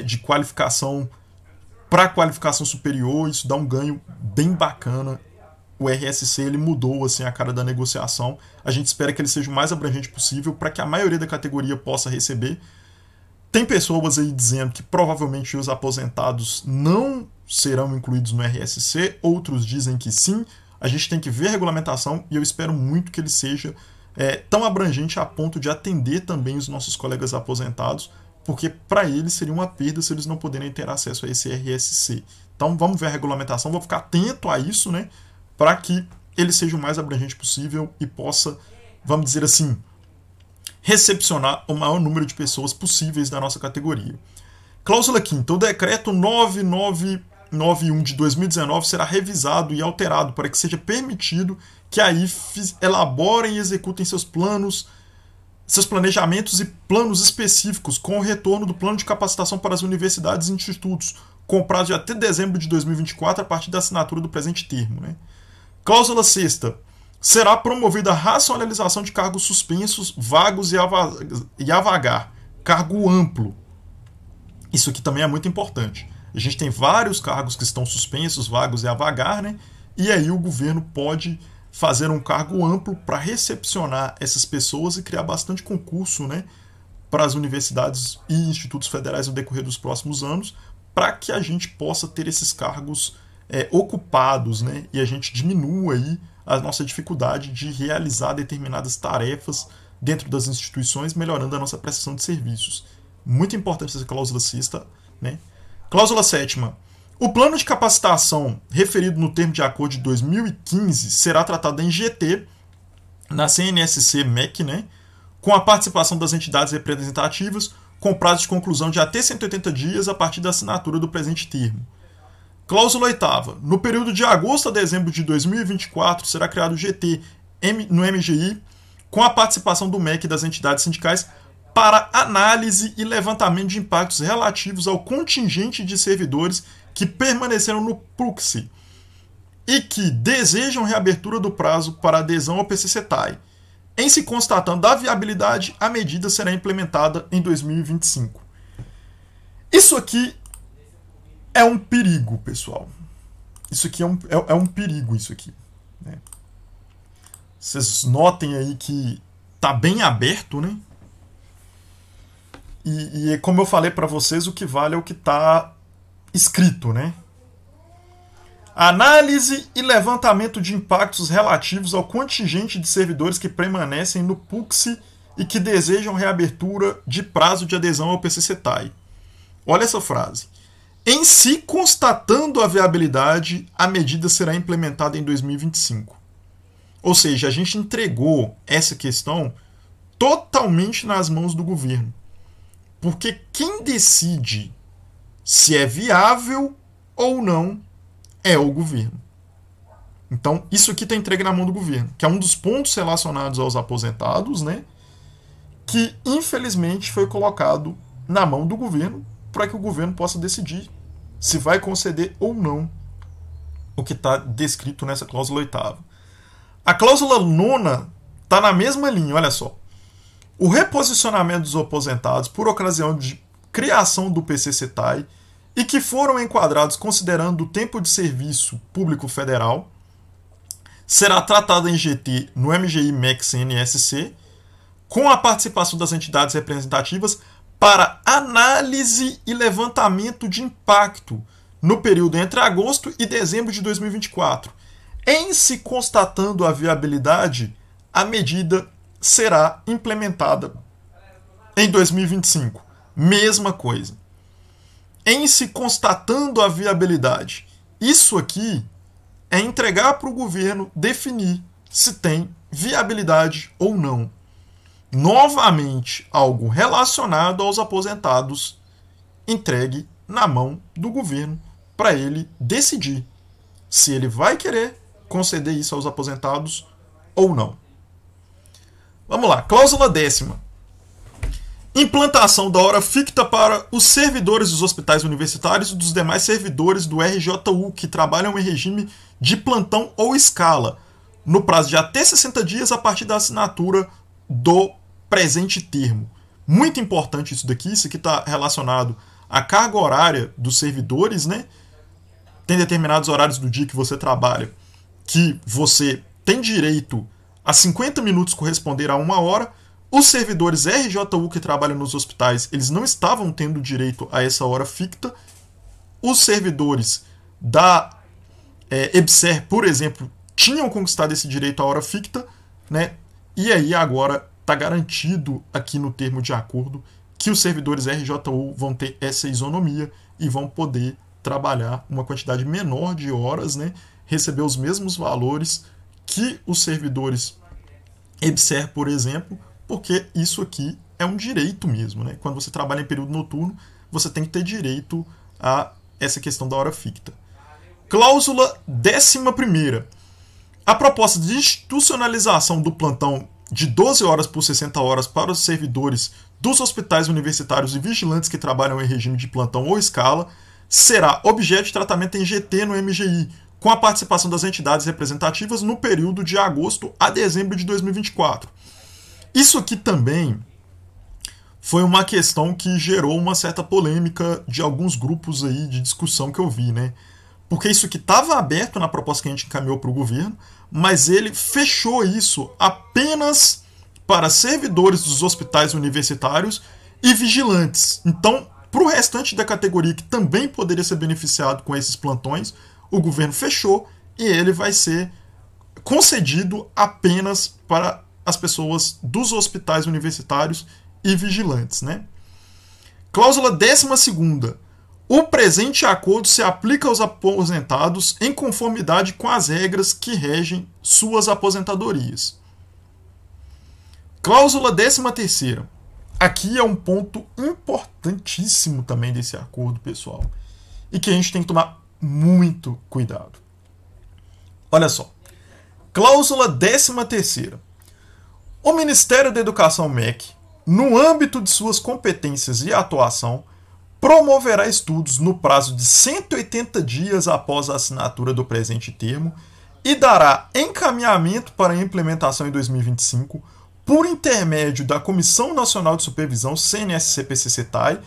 de qualificação para qualificação superior. Isso dá um ganho bem bacana. O RSC ele mudou assim a cara da negociação. A gente espera que ele seja o mais abrangente possível para que a maioria da categoria possa receber. Tem pessoas aí dizendo que provavelmente os aposentados não serão incluídos no RSC, outros dizem que sim. A gente tem que ver a regulamentação e eu espero muito que ele seja tão abrangente a ponto de atender também os nossos colegas aposentados, porque para eles seria uma perda se eles não puderem ter acesso a esse RSC. Então vamos ver a regulamentação, vou ficar atento a isso, né, para que ele seja o mais abrangente possível e possa, vamos dizer assim, recepcionar o maior número de pessoas possíveis da nossa categoria. Cláusula 5ª. O decreto 9991 de 2019 será revisado e alterado para que seja permitido que a IFES elaborem e executem seus planejamentos e planos específicos com o retorno do plano de capacitação para as universidades e institutos, com prazo de até dezembro de 2024 a partir da assinatura do presente termo, né? Cláusula 6ª. Será promovida a racionalização de cargos suspensos, vagos e a vagar. Cargo amplo. Isso aqui também é muito importante. A gente tem vários cargos que estão suspensos, vagos e a vagar, né? E aí o governo pode fazer um cargo amplo para recepcionar essas pessoas e criar bastante concurso, né, para as universidades e institutos federais no decorrer dos próximos anos, para que a gente possa ter esses cargos ocupados, né, e a gente diminua aí a nossa dificuldade de realizar determinadas tarefas dentro das instituições, melhorando a nossa prestação de serviços. Muito importante essa cláusula 6ª, né? Cláusula 7ª. O plano de capacitação referido no termo de acordo de 2015 será tratado em GT, na CNSC MEC, né, com a participação das entidades representativas, com prazo de conclusão de até 180 dias a partir da assinatura do presente termo. Cláusula 8ª. No período de agosto a dezembro de 2024 será criado o GT no MGI, com a participação do MEC e das entidades sindicais, para análise e levantamento de impactos relativos ao contingente de servidores que permaneceram no PUCSI e que desejam reabertura do prazo para adesão ao PCCETAI. Em se constatando a viabilidade, a medida será implementada em 2025. Isso aqui é um perigo, pessoal. Isso aqui é um perigo, isso aqui, né? Vocês notem aí que tá bem aberto, né? E como eu falei para vocês, o que vale é o que está escrito, né? Análise e levantamento de impactos relativos ao contingente de servidores que permanecem no PUCSI e que desejam reabertura de prazo de adesão ao PCCETAI. Olha essa frase. Em si, constatando a viabilidade, a medida será implementada em 2025. Ou seja, a gente entregou essa questão totalmente nas mãos do governo. Porque quem decide se é viável ou não é o governo. Então, isso aqui está entregue na mão do governo, que é um dos pontos relacionados aos aposentados, né? Que, infelizmente, foi colocado na mão do governo para que o governo possa decidir se vai conceder ou não o que está descrito nessa cláusula 8ª. A cláusula 9ª está na mesma linha, olha só. O reposicionamento dos aposentados por ocasião de criação do PCCETAI e que foram enquadrados considerando o tempo de serviço público federal será tratado em GT no MGI MEC CNSC com a participação das entidades representativas para análise e levantamento de impacto no período entre agosto e dezembro de 2024. Em se constatando a viabilidade, a medida será implementada em 2025. Mesma coisa. Em se constatando a viabilidade. Isso aqui é entregar para o governo definir se tem viabilidade ou não. Novamente, algo relacionado aos aposentados entregue na mão do governo para ele decidir se ele vai querer conceder isso aos aposentados ou não. Vamos lá, cláusula 10ª. Implantação da hora ficta para os servidores dos hospitais universitários e dos demais servidores do RJU que trabalham em regime de plantão ou escala, no prazo de até 60 dias a partir da assinatura do presente termo. Muito importante isso aqui está relacionado à carga horária dos servidores, né? Tem determinados horários do dia que você trabalha que você tem direito a 50 minutos corresponder a 1 hora. Os servidores RJU que trabalham nos hospitais, eles não estavam tendo direito a essa hora ficta. Os servidores da EBSER, por exemplo, tinham conquistado esse direito à hora ficta, né? E aí agora está garantido aqui no termo de acordo que os servidores RJU vão ter essa isonomia e vão poder trabalhar uma quantidade menor de horas, né? Receber os mesmos valores que os servidores EBSER, por exemplo, porque isso aqui é um direito mesmo, né? Quando você trabalha em período noturno, você tem que ter direito a essa questão da hora ficta. Cláusula 11ª. A proposta de institucionalização do plantão de 12 horas por 60 horas para os servidores dos hospitais universitários e vigilantes que trabalham em regime de plantão ou escala será objeto de tratamento em GT no MGI, com a participação das entidades representativas no período de agosto a dezembro de 2024. Isso aqui também foi uma questão que gerou uma certa polêmica de alguns grupos aí de discussão que eu vi, né? Porque isso aqui estava aberto na proposta que a gente encaminhou para o governo, mas ele fechou isso apenas para servidores dos hospitais universitários e vigilantes. Então, para o restante da categoria que também poderia ser beneficiado com esses plantões, o governo fechou e ele vai ser concedido apenas para as pessoas dos hospitais universitários e vigilantes, né? Cláusula 12ª. O presente acordo se aplica aos aposentados em conformidade com as regras que regem suas aposentadorias. Cláusula 13ª. Aqui é um ponto importantíssimo também desse acordo, pessoal, e que a gente tem que tomar muito cuidado. Olha só. Cláusula 13ª. O Ministério da Educação MEC, no âmbito de suas competências e atuação, promoverá estudos no prazo de 180 dias após a assinatura do presente termo e dará encaminhamento para a implementação em 2025 por intermédio da Comissão Nacional de Supervisão, CNSC-PCCETAI,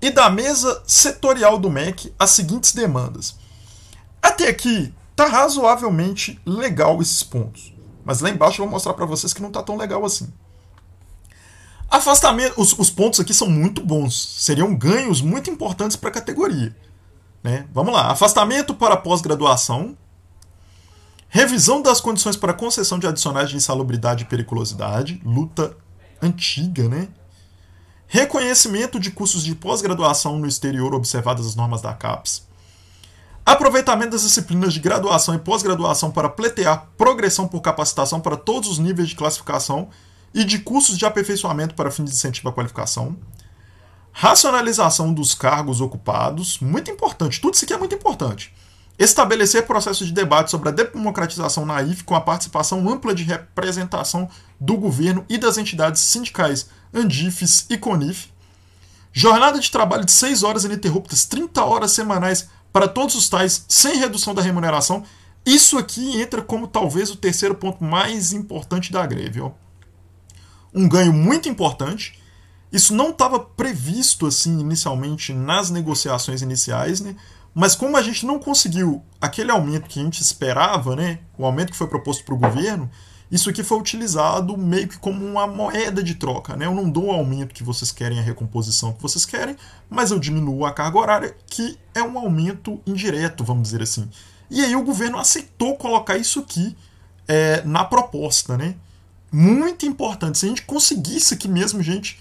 e da Mesa Setorial do MEC as seguintes demandas. Até aqui tá razoavelmente legal esses pontos, mas lá embaixo eu vou mostrar para vocês que não tá tão legal assim. Afastamento, os pontos aqui são muito bons, seriam ganhos muito importantes para a categoria, né? Vamos lá, afastamento para pós-graduação, revisão das condições para concessão de adicionais de insalubridade e periculosidade, luta antiga, né? Reconhecimento de cursos de pós-graduação no exterior observadas as normas da CAPES, aproveitamento das disciplinas de graduação e pós-graduação para pleitear progressão por capacitação para todos os níveis de classificação e de cursos de aperfeiçoamento para fins de incentivo à qualificação, racionalização dos cargos ocupados, muito importante, tudo isso aqui é muito importante, estabelecer processos de debate sobre a democratização na IF com a participação ampla de representação do governo e das entidades sindicais ANDIFES e CONIF, jornada de trabalho de 6 horas ininterruptas, 30 horas semanais para todos os tais, sem redução da remuneração. Isso aqui entra como talvez o terceiro ponto mais importante da greve, ó. Um ganho muito importante. Isso não estava previsto assim inicialmente nas negociações iniciais, né? Mas como a gente não conseguiu aquele aumento que a gente esperava, né? O aumento que foi proposto para o governo, isso aqui foi utilizado meio que como uma moeda de troca, né? Eu não dou o aumento que vocês querem, a recomposição que vocês querem, mas eu diminuo a carga horária, que é um aumento indireto, vamos dizer assim. E aí o governo aceitou colocar isso aqui na proposta, né? Muito importante. Se a gente conseguir isso aqui mesmo, gente,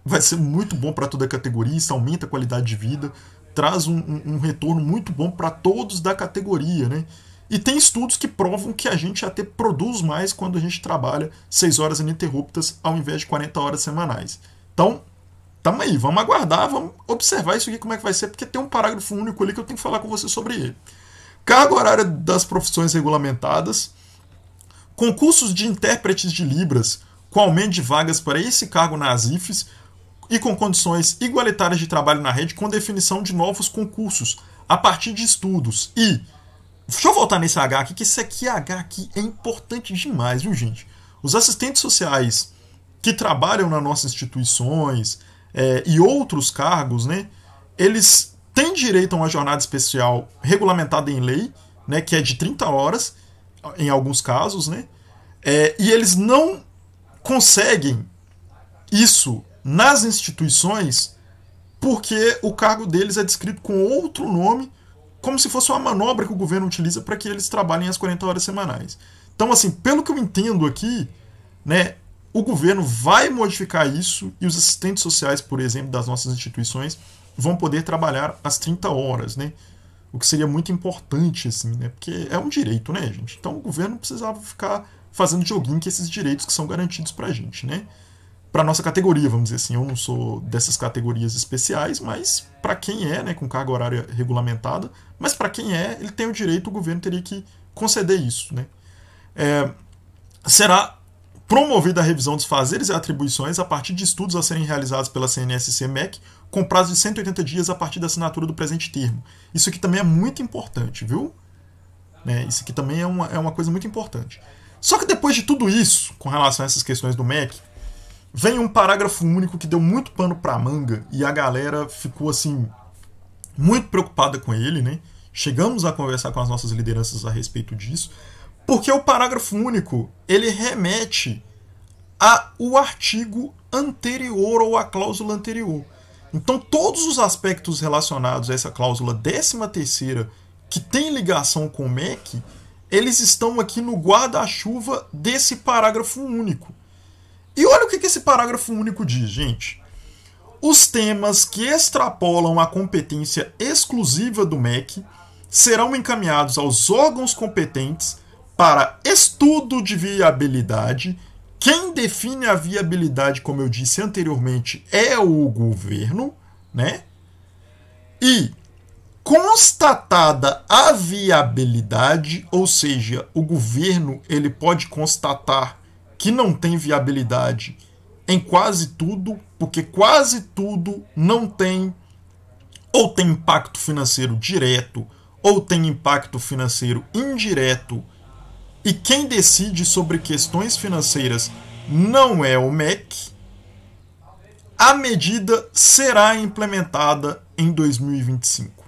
vai ser muito bom para toda a categoria. Isso aumenta a qualidade de vida, traz um retorno muito bom para todos da categoria, né? E tem estudos que provam que a gente até produz mais quando a gente trabalha 6 horas ininterruptas ao invés de 40 horas semanais. Então, tamo aí, vamos aguardar, vamos observar isso aqui, como é que vai ser, porque tem um parágrafo único ali que eu tenho que falar com você sobre ele. Carga horária das profissões regulamentadas, concursos de intérpretes de Libras, com aumento de vagas para esse cargo nas IFES e com condições igualitárias de trabalho na rede, com definição de novos concursos a partir de estudos. E, deixa eu voltar nesse H aqui, que esse aqui, H aqui é importante demais, viu, gente? Os assistentes sociais que trabalham nas nossas instituições e outros cargos, né, eles têm direito a uma jornada especial regulamentada em lei, né, que é de 30 horas, em alguns casos, né, e eles não conseguem isso nas instituições porque o cargo deles é descrito com outro nome, como se fosse uma manobra que o governo utiliza para que eles trabalhem as 40 horas semanais. Então, assim, pelo que eu entendo aqui, né, o governo vai modificar isso e os assistentes sociais, por exemplo, das nossas instituições vão poder trabalhar as 30 horas, né? O que seria muito importante, assim, né? Porque é um direito, né, gente? Então o governo precisava ficar fazendo joguinho com esses direitos que são garantidos pra gente, né? Pra nossa categoria, vamos dizer assim. Eu não sou dessas categorias especiais, mas pra quem é, né, com carga horária regulamentada, mas pra quem é, ele tem o direito, o governo teria que conceder isso, né? Será promovida a revisão dos fazeres e atribuições a partir de estudos a serem realizados pela CNSC-MEC, com prazo de 180 dias a partir da assinatura do presente termo. Isso aqui também é muito importante, viu? Isso aqui também é uma coisa muito importante. Só que depois de tudo isso, com relação a essas questões do MEC, vem um parágrafo único que deu muito pano pra manga e a galera ficou, assim, muito preocupada com ele, né? Chegamos a conversar com as nossas lideranças a respeito disso, porque o parágrafo único, ele remete ao artigo anterior ou à cláusula anterior. Então, todos os aspectos relacionados a essa cláusula 13ª, que tem ligação com o MEC, eles estão aqui no guarda-chuva desse parágrafo único. E olha o que esse parágrafo único diz, gente. Os temas que extrapolam a competência exclusiva do MEC serão encaminhados aos órgãos competentes para estudo de viabilidade. Quem define a viabilidade, como eu disse anteriormente, é o governo, né? E constatada a viabilidade, ou seja, o governo ele pode constatar que não tem viabilidade em quase tudo, porque quase tudo não tem ou tem impacto financeiro direto ou tem impacto financeiro indireto. E quem decide sobre questões financeiras não é o MEC, a medida será implementada em 2025.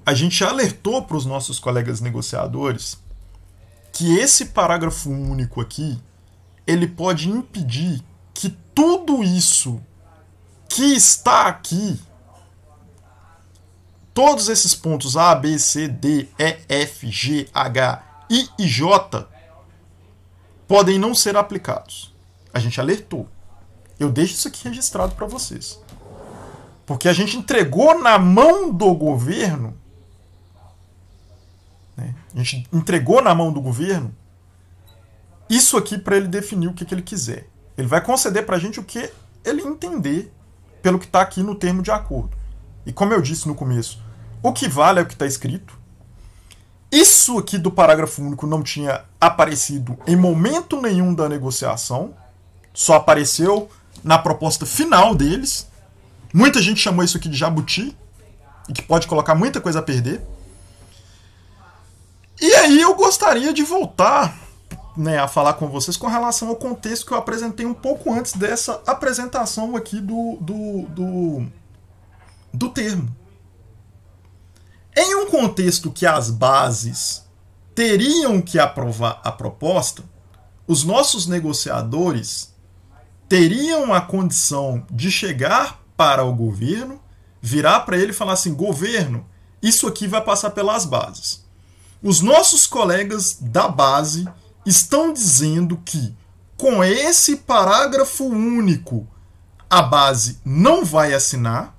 A gente alertou para os nossos colegas negociadores que esse parágrafo único aqui, ele pode impedir que tudo isso que está aqui, todos esses pontos A, B, C, D, E, F, G, H, I e J podem não ser aplicados. A gente alertou. Eu deixo isso aqui registrado para vocês. Porque a gente entregou na mão do governo, né? A gente entregou na mão do governo isso aqui para ele definir o que ele quiser. Ele vai conceder para a gente o que ele entender pelo que está aqui no termo de acordo. E como eu disse no começo, o que vale é o que está escrito. Isso aqui do parágrafo único não tinha aparecido em momento nenhum da negociação. Só apareceu na proposta final deles. Muita gente chamou isso aqui de jabuti. E que pode colocar muita coisa a perder. E aí eu gostaria de voltar, né, a falar com vocês com relação ao contexto que eu apresentei um pouco antes dessa apresentação aqui do termo. Em um contexto que as bases teriam que aprovar a proposta, os nossos negociadores teriam a condição de chegar para o governo, virar para ele e falar assim: governo, isso aqui vai passar pelas bases. Os nossos colegas da base estão dizendo que, com esse parágrafo único, a base não vai assinar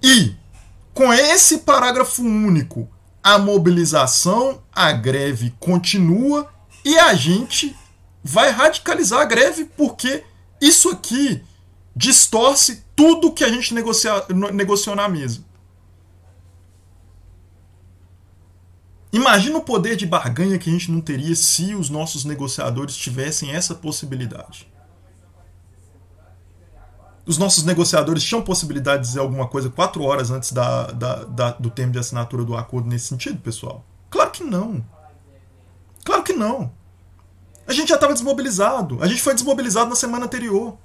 e, com esse parágrafo único, a mobilização, a greve continua e a gente vai radicalizar a greve porque isso aqui distorce tudo que a gente negociou na mesa. Imagina o poder de barganha que a gente não teria se os nossos negociadores tivessem essa possibilidade. Os nossos negociadores tinham possibilidade de dizer alguma coisa 4 horas antes do termo de assinatura do acordo nesse sentido, pessoal? Claro que não. Claro que não. A gente já estava desmobilizado. A gente foi desmobilizado na semana anterior.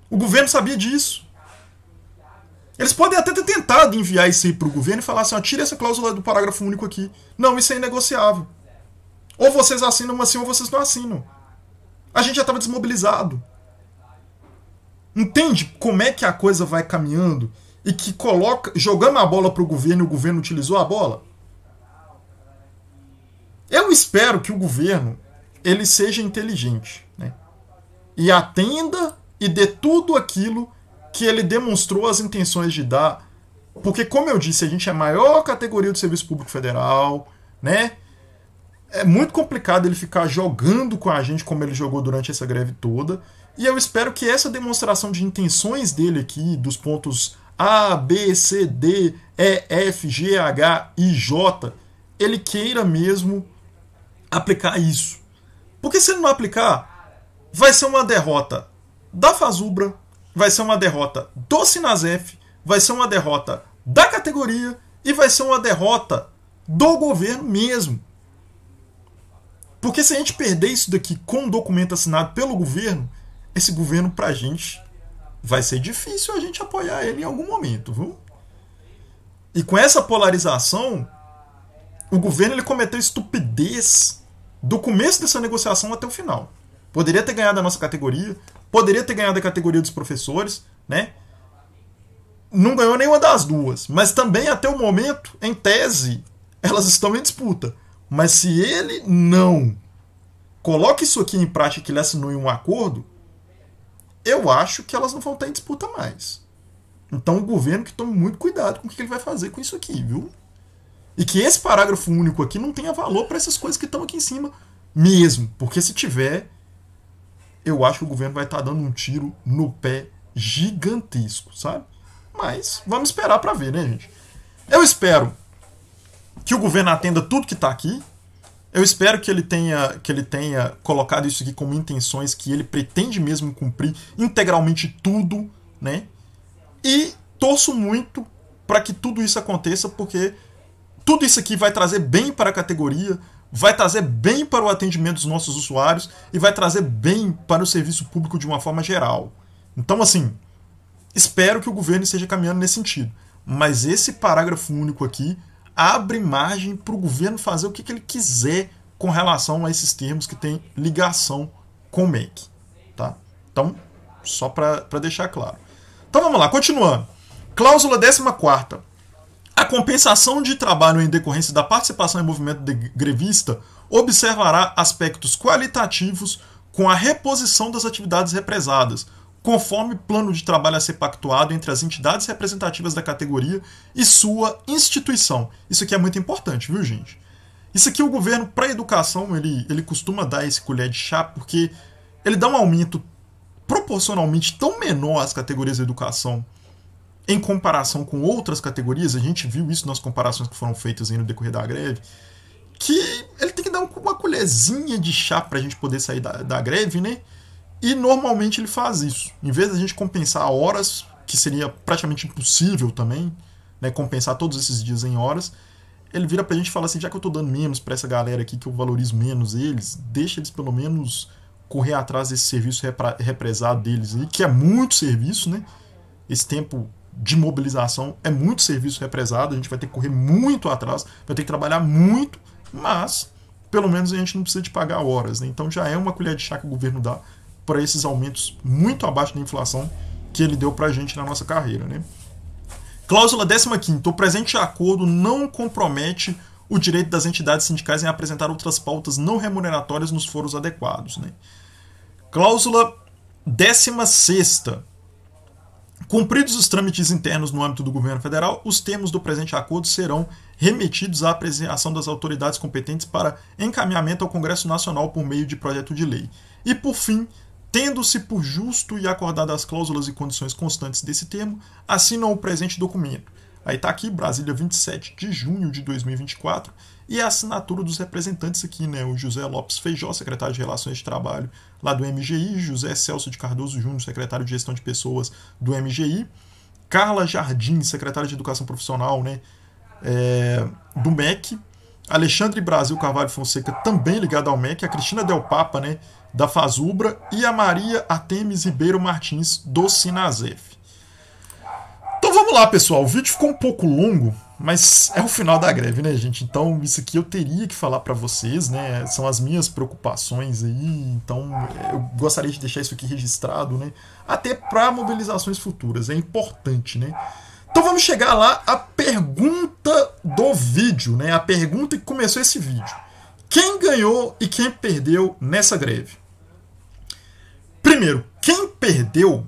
O governo sabia disso. Eles podem até ter tentado enviar isso aí para o governo e falar assim, ó, tira essa cláusula do parágrafo único aqui. Não, isso é inegociável. Ou vocês assinam assim ou vocês não assinam. A gente já estava desmobilizado. Entende como é que a coisa vai caminhando e que jogamos a bola para o governo e o governo utilizou a bola? Eu espero que o governo ele seja inteligente, né? E atenda e dê tudo aquilo que ele demonstrou as intenções de dar. Porque, como eu disse, a gente é a maior categoria do Serviço Público Federal, né? É muito complicado ele ficar jogando com a gente como ele jogou durante essa greve toda. E eu espero que essa demonstração de intenções dele aqui, dos pontos A, B, C, D, E, F, G, H, I, J, ele queira mesmo aplicar isso. Porque se ele não aplicar, vai ser uma derrota da Fazubra, vai ser uma derrota do Sinasef, vai ser uma derrota da categoria e vai ser uma derrota do governo mesmo. Porque se a gente perder isso daqui com um documento assinado pelo governo, esse governo pra gente vai ser difícil a gente apoiar ele em algum momento, viu? E com essa polarização, o governo ele cometeu estupidez do começo dessa negociação até o final. Poderia ter ganhado a nossa categoria, poderia ter ganhado a categoria dos professores, né? Não ganhou nenhuma das duas, mas também até o momento, em tese, elas estão em disputa. Mas se ele não coloca isso aqui em prática e ele assinou em um acordo, eu acho que elas não vão estar em disputa mais. Então o governo que tome muito cuidado com o que ele vai fazer com isso aqui, viu? E que esse parágrafo único aqui não tenha valor para essas coisas que estão aqui em cima mesmo. Porque se tiver, eu acho que o governo vai estar dando um tiro no pé gigantesco, sabe? Mas vamos esperar para ver, né, gente? Eu espero que o governo atenda tudo que está aqui. Eu espero que ele tenha colocado isso aqui como intenções que ele pretende mesmo cumprir integralmente tudo, né? E torço muito para que tudo isso aconteça, porque tudo isso aqui vai trazer bem para a categoria, vai trazer bem para o atendimento dos nossos usuários e vai trazer bem para o serviço público de uma forma geral. Então, assim, espero que o governo esteja caminhando nesse sentido. Mas esse parágrafo único aqui abre margem para o governo fazer o que ele quiser com relação a esses termos que têm ligação com o MEC. Tá? Então, só para deixar claro. Então vamos lá, continuando. Cláusula 14ª. A compensação de trabalho em decorrência da participação em movimento grevista observará aspectos qualitativos com a reposição das atividades represadas, conforme plano de trabalho a ser pactuado entre as entidades representativas da categoria e sua instituição. Isso aqui é muito importante, viu, gente? Isso aqui o governo, para a educação, ele costuma dar esse colher de chá, porque ele dá um aumento proporcionalmente tão menor às categorias de educação em comparação com outras categorias. A gente viu isso nas comparações que foram feitas aí no decorrer da greve, que ele tem que dar uma colherzinha de chá para a gente poder sair da greve, né? E normalmente ele faz isso. Em vez da gente compensar horas, que seria praticamente impossível também, né, compensar todos esses dias em horas, ele vira pra gente e fala assim, já que eu tô dando menos pra essa galera aqui, que eu valorizo menos eles, deixa eles pelo menos correr atrás desse serviço represado deles aí, que é muito serviço, né? Esse tempo de mobilização é muito serviço represado, a gente vai ter que correr muito atrás, vai ter que trabalhar muito, mas pelo menos a gente não precisa de pagar horas, né? Então já é uma colher de chá que o governo dá para esses aumentos muito abaixo da inflação que ele deu pra gente na nossa carreira, né? Cláusula 15ª. O presente acordo não compromete o direito das entidades sindicais em apresentar outras pautas não remuneratórias nos foros adequados, né? Cláusula 16ª. Cumpridos os trâmites internos no âmbito do governo federal, os termos do presente acordo serão remetidos à apreciação das autoridades competentes para encaminhamento ao Congresso Nacional por meio de projeto de lei. E, por fim, tendo-se por justo e acordado as cláusulas e condições constantes desse termo, assinam o presente documento. Aí está aqui, Brasília, 27 de junho de 2024, e a assinatura dos representantes aqui, né? O José Lopes Feijó, secretário de Relações de Trabalho lá do MGI, José Celso de Cardoso Júnior, secretário de Gestão de Pessoas do MGI, Carla Jardim, secretária de Educação Profissional, né? Do MEC, Alexandre Brasil Carvalho Fonseca, também ligado ao MEC, a Cristina Del Papa, né? Da Fazubra, e a Maria Artemis Ribeiro Martins, do Sinasef. Então vamos lá, pessoal. O vídeo ficou um pouco longo, mas é o final da greve, né, gente? Então isso aqui eu teria que falar para vocês, né? São as minhas preocupações aí, então eu gostaria de deixar isso aqui registrado, né? Até para mobilizações futuras, é importante, né? Então vamos chegar lá à pergunta do vídeo, né? A pergunta que começou esse vídeo. Quem ganhou e quem perdeu nessa greve? Primeiro, quem perdeu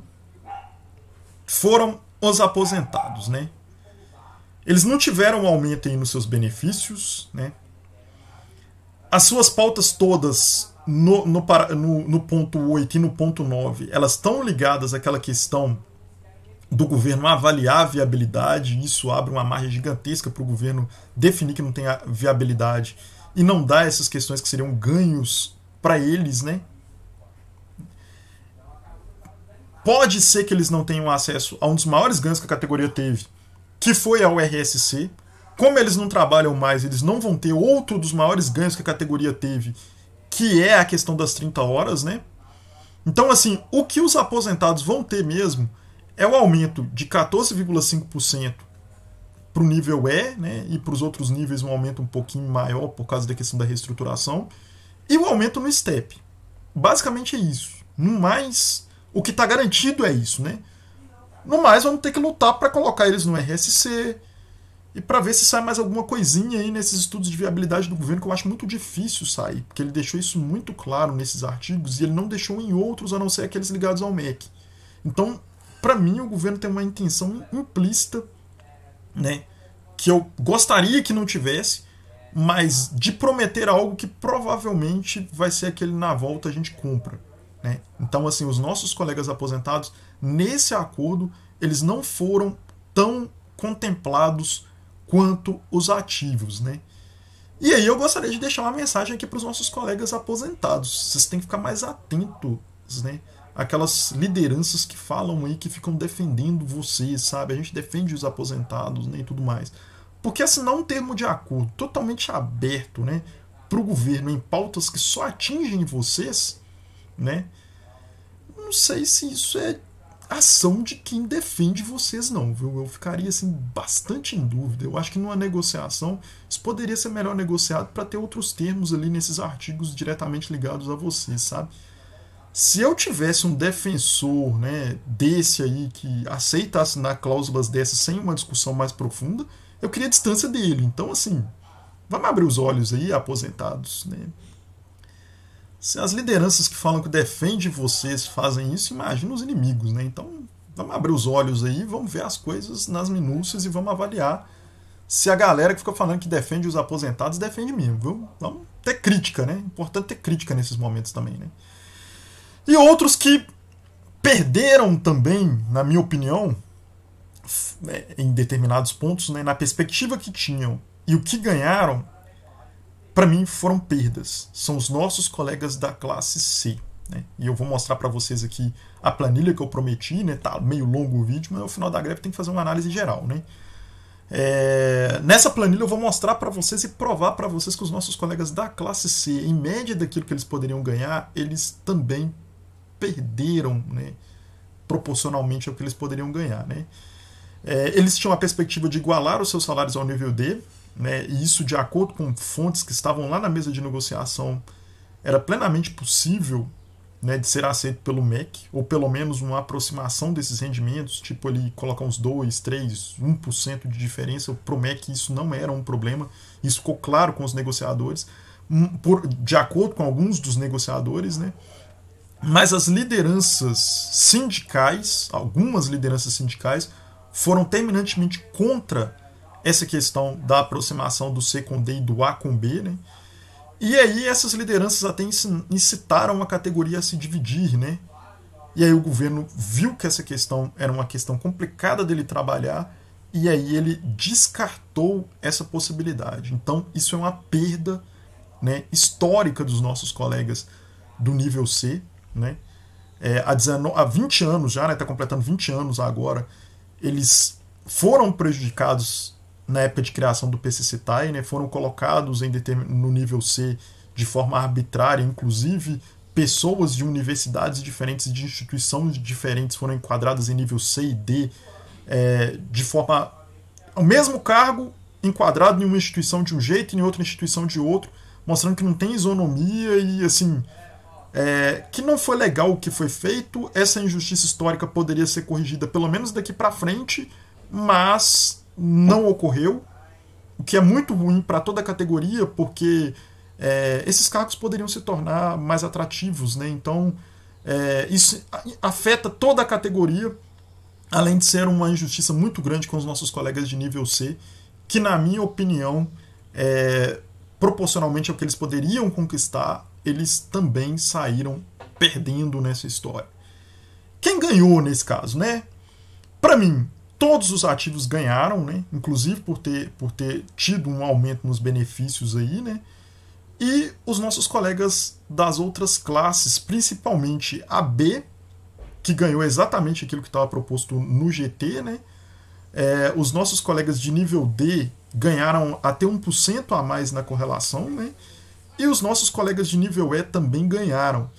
foram os aposentados, né? Eles não tiveram um aumento aí nos seus benefícios, né? As suas pautas todas no ponto 8 e no ponto 9, elas estão ligadas àquela questão do governo avaliar a viabilidade, e isso abre uma margem gigantesca para o governo definir que não tem a viabilidade e não dar essas questões que seriam ganhos para eles, né? Pode ser que eles não tenham acesso a um dos maiores ganhos que a categoria teve, que foi ao RSC. Como eles não trabalham mais, eles não vão ter outro dos maiores ganhos que a categoria teve, que é a questão das 30 horas, né? Então, assim, o que os aposentados vão ter mesmo é o aumento de 14,5% para o nível E, né? E para os outros níveis um aumento um pouquinho maior por causa da questão da reestruturação. E o aumento no STEP. Basicamente é isso. No mais, o que está garantido é isso, né? No mais, vamos ter que lutar para colocar eles no RSC e para ver se sai mais alguma coisinha aí nesses estudos de viabilidade do governo, que eu acho muito difícil sair, porque ele deixou isso muito claro nesses artigos e ele não deixou em outros, a não ser aqueles ligados ao MEC. Então, para mim, o governo tem uma intenção implícita, né, que eu gostaria que não tivesse, mas de prometer algo que provavelmente vai ser aquele na volta a gente compra. Né? Então, assim, os nossos colegas aposentados, nesse acordo, eles não foram tão contemplados quanto os ativos. Né? E aí eu gostaria de deixar uma mensagem aqui para os nossos colegas aposentados. Vocês têm que ficar mais atentos, né? Aquelas lideranças que falam aí, que ficam defendendo vocês, sabe? A gente defende os aposentados, né, e tudo mais. Porque assinar um termo de acordo totalmente aberto, né, para o governo em pautas que só atingem vocês, né? Não sei se isso é ação de quem defende vocês, não, viu? Eu ficaria assim bastante em dúvida. Eu acho que numa negociação isso poderia ser melhor negociado para ter outros termos ali nesses artigos diretamente ligados a vocês, sabe? Se eu tivesse um defensor, né, desse aí que aceita assinar cláusulas dessas sem uma discussão mais profunda, eu queria distância dele. Então, assim, vamos abrir os olhos aí, aposentados, né? Se as lideranças que falam que defendem vocês fazem isso, imagina os inimigos, né? Então, vamos abrir os olhos aí, vamos ver as coisas nas minúcias e vamos avaliar se a galera que fica falando que defende os aposentados defende mesmo, viu? Vamos ter crítica, né? Importante ter crítica nesses momentos também, né? E outros que perderam também, na minha opinião, em determinados pontos, né, na perspectiva que tinham e o que ganharam, para mim foram perdas. São os nossos colegas da classe C. Né? E eu vou mostrar para vocês aqui a planilha que eu prometi, né? Tá meio longo o vídeo, mas no final da greve tem que fazer uma análise geral. Né? Nessa planilha eu vou mostrar para vocês e provar para vocês que os nossos colegas da classe C, em média daquilo que eles poderiam ganhar, eles também perderam, né, proporcionalmente ao que eles poderiam ganhar. Né? Eles tinham a perspectiva de igualar os seus salários ao nível D, né, e isso, de acordo com fontes que estavam lá na mesa de negociação, era plenamente possível, né, de ser aceito pelo MEC, ou pelo menos uma aproximação desses rendimentos, tipo ali colocar uns 2, 3, 1% de diferença. Para o MEC isso não era um problema, isso ficou claro com os negociadores, de acordo com alguns dos negociadores, né? Mas as lideranças sindicais, algumas lideranças sindicais, foram terminantemente contra essa questão da aproximação do C com D e do A com B, né? E aí essas lideranças até incitaram a categoria a se dividir, né? E aí o governo viu que essa questão era uma questão complicada dele trabalhar, e aí ele descartou essa possibilidade. Então isso é uma perda, né, histórica dos nossos colegas do nível C, né? Há 20 anos já, está, né, completando 20 anos agora, eles foram prejudicados na época de criação do PCCETAI, né, foram colocados no nível C de forma arbitrária, inclusive pessoas de universidades diferentes, de instituições diferentes foram enquadradas em nível C e D, de forma... o mesmo cargo enquadrado em uma instituição de um jeito e em outra instituição de outro, mostrando que não tem isonomia e, assim, que não foi legal o que foi feito. Essa injustiça histórica poderia ser corrigida pelo menos daqui para frente, mas não ocorreu, o que é muito ruim para toda a categoria, porque esses cargos poderiam se tornar mais atrativos, né? Então isso afeta toda a categoria, além de ser uma injustiça muito grande com os nossos colegas de nível C, que, na minha opinião, proporcionalmente ao que eles poderiam conquistar, eles também saíram perdendo nessa história. Quem ganhou nesse caso, né? Para mim, todos os ativos ganharam, né? Inclusive por ter tido um aumento nos benefícios aí, né? E os nossos colegas das outras classes, principalmente a B, que ganhou exatamente aquilo que estava proposto no GT, né? Os nossos colegas de nível D ganharam até 1% a mais na correlação, né? E os nossos colegas de nível E também ganharam.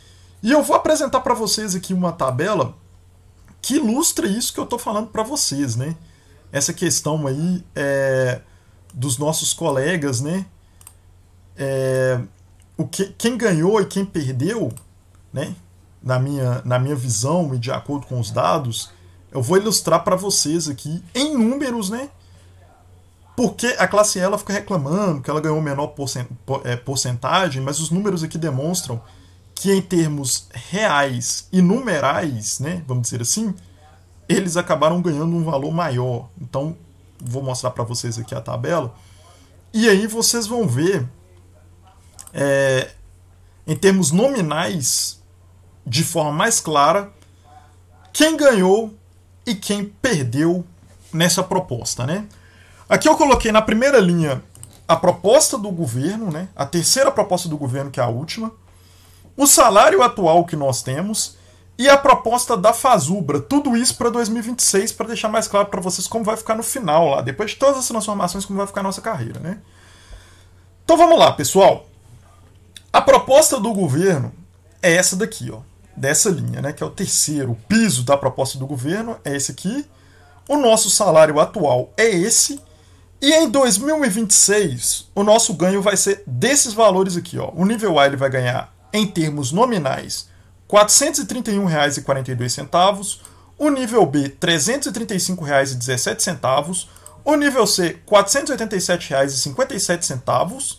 E eu vou apresentar para vocês aqui uma tabela que ilustra isso que eu estou falando para vocês, né? Essa questão aí dos nossos colegas, né? Quem ganhou e quem perdeu, né? Na minha visão e de acordo com os dados, eu vou ilustrar para vocês aqui em números, né? Porque a classe E ela fica reclamando que ela ganhou menor porcentagem, mas os números aqui demonstram que, em termos reais e numerais, né, vamos dizer assim, eles acabaram ganhando um valor maior. Então, vou mostrar para vocês aqui a tabela. E aí vocês vão ver, em termos nominais, de forma mais clara, quem ganhou e quem perdeu nessa proposta, né? Aqui eu coloquei na primeira linha a proposta do governo, né? A terceira proposta do governo, que é a última, o salário atual que nós temos e a proposta da Fazubra. Tudo isso para 2026, para deixar mais claro para vocês como vai ficar no final, lá, depois de todas as transformações, como vai ficar a nossa carreira, né? Então vamos lá, pessoal. A proposta do governo é essa daqui, ó, dessa linha, né? Que é o terceiro, o piso da proposta do governo é esse aqui. O nosso salário atual é esse. E em 2026, o nosso ganho vai ser desses valores aqui, ó. O nível A ele vai ganhar, em termos nominais, R$ 431,42. O nível B, R$ 335,17. O nível C, R$ 487,57.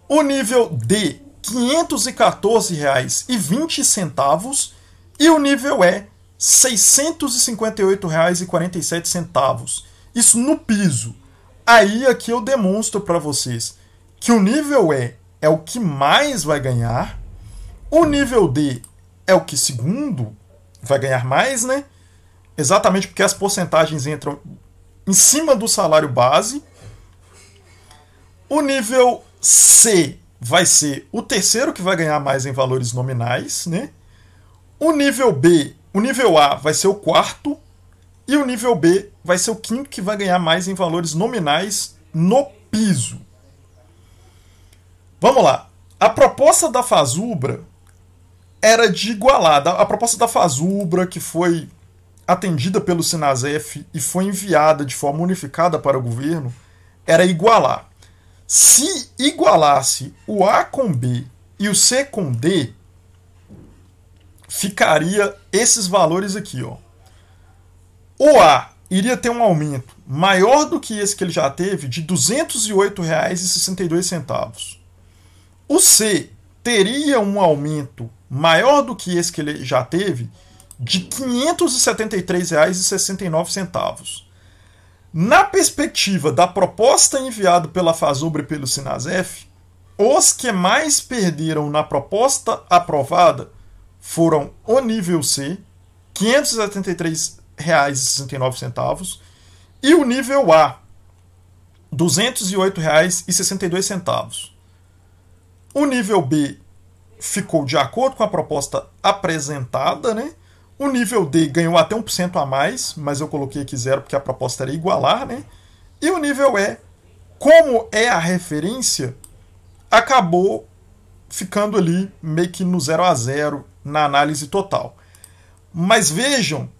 O nível D, R$ 514,20. E o nível E, R$ 658,47. Isso no piso. Aí aqui eu demonstro para vocês que o nível E é o que mais vai ganhar, o nível D é o que segundo vai ganhar mais, né? Exatamente porque as porcentagens entram em cima do salário base. O nível C vai ser o terceiro que vai ganhar mais em valores nominais, né? O nível A vai ser o quarto. E o nível B vai ser o quinto que vai ganhar mais em valores nominais no piso. Vamos lá. A proposta da Fazubra era de igualar. A proposta da Fazubra, que foi atendida pelo Sinasef e foi enviada de forma unificada para o governo, era igualar. Se igualasse o A com B e o C com D, ficaria esses valores aqui, ó. O A iria ter um aumento maior do que esse que ele já teve, de R$ 208,62. O C teria um aumento maior do que esse que ele já teve, de R$ 573,69. Na perspectiva da proposta enviada pela Fazubra e pelo Sinasef, os que mais perderam na proposta aprovada foram o nível C, R$ 573,69, e o nível A, R$ 208,62. O nível B ficou de acordo com a proposta apresentada, né? O nível D ganhou até 1% a mais, mas eu coloquei aqui 0 porque a proposta era igualar, né? E o nível E, como é a referência, acabou ficando ali meio que no 0 a 0 na análise total. Mas vejam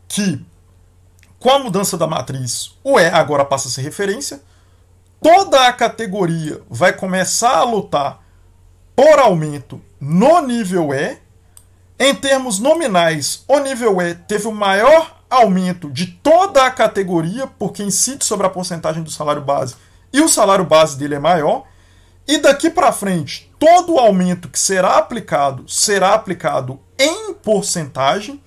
que, com a mudança da matriz, o E agora passa a ser referência, toda a categoria vai começar a lutar por aumento no nível E. Em termos nominais, o nível E teve o maior aumento de toda a categoria, porque incide sobre a porcentagem do salário base, e o salário base dele é maior. E daqui para frente, todo o aumento que será aplicado em porcentagem.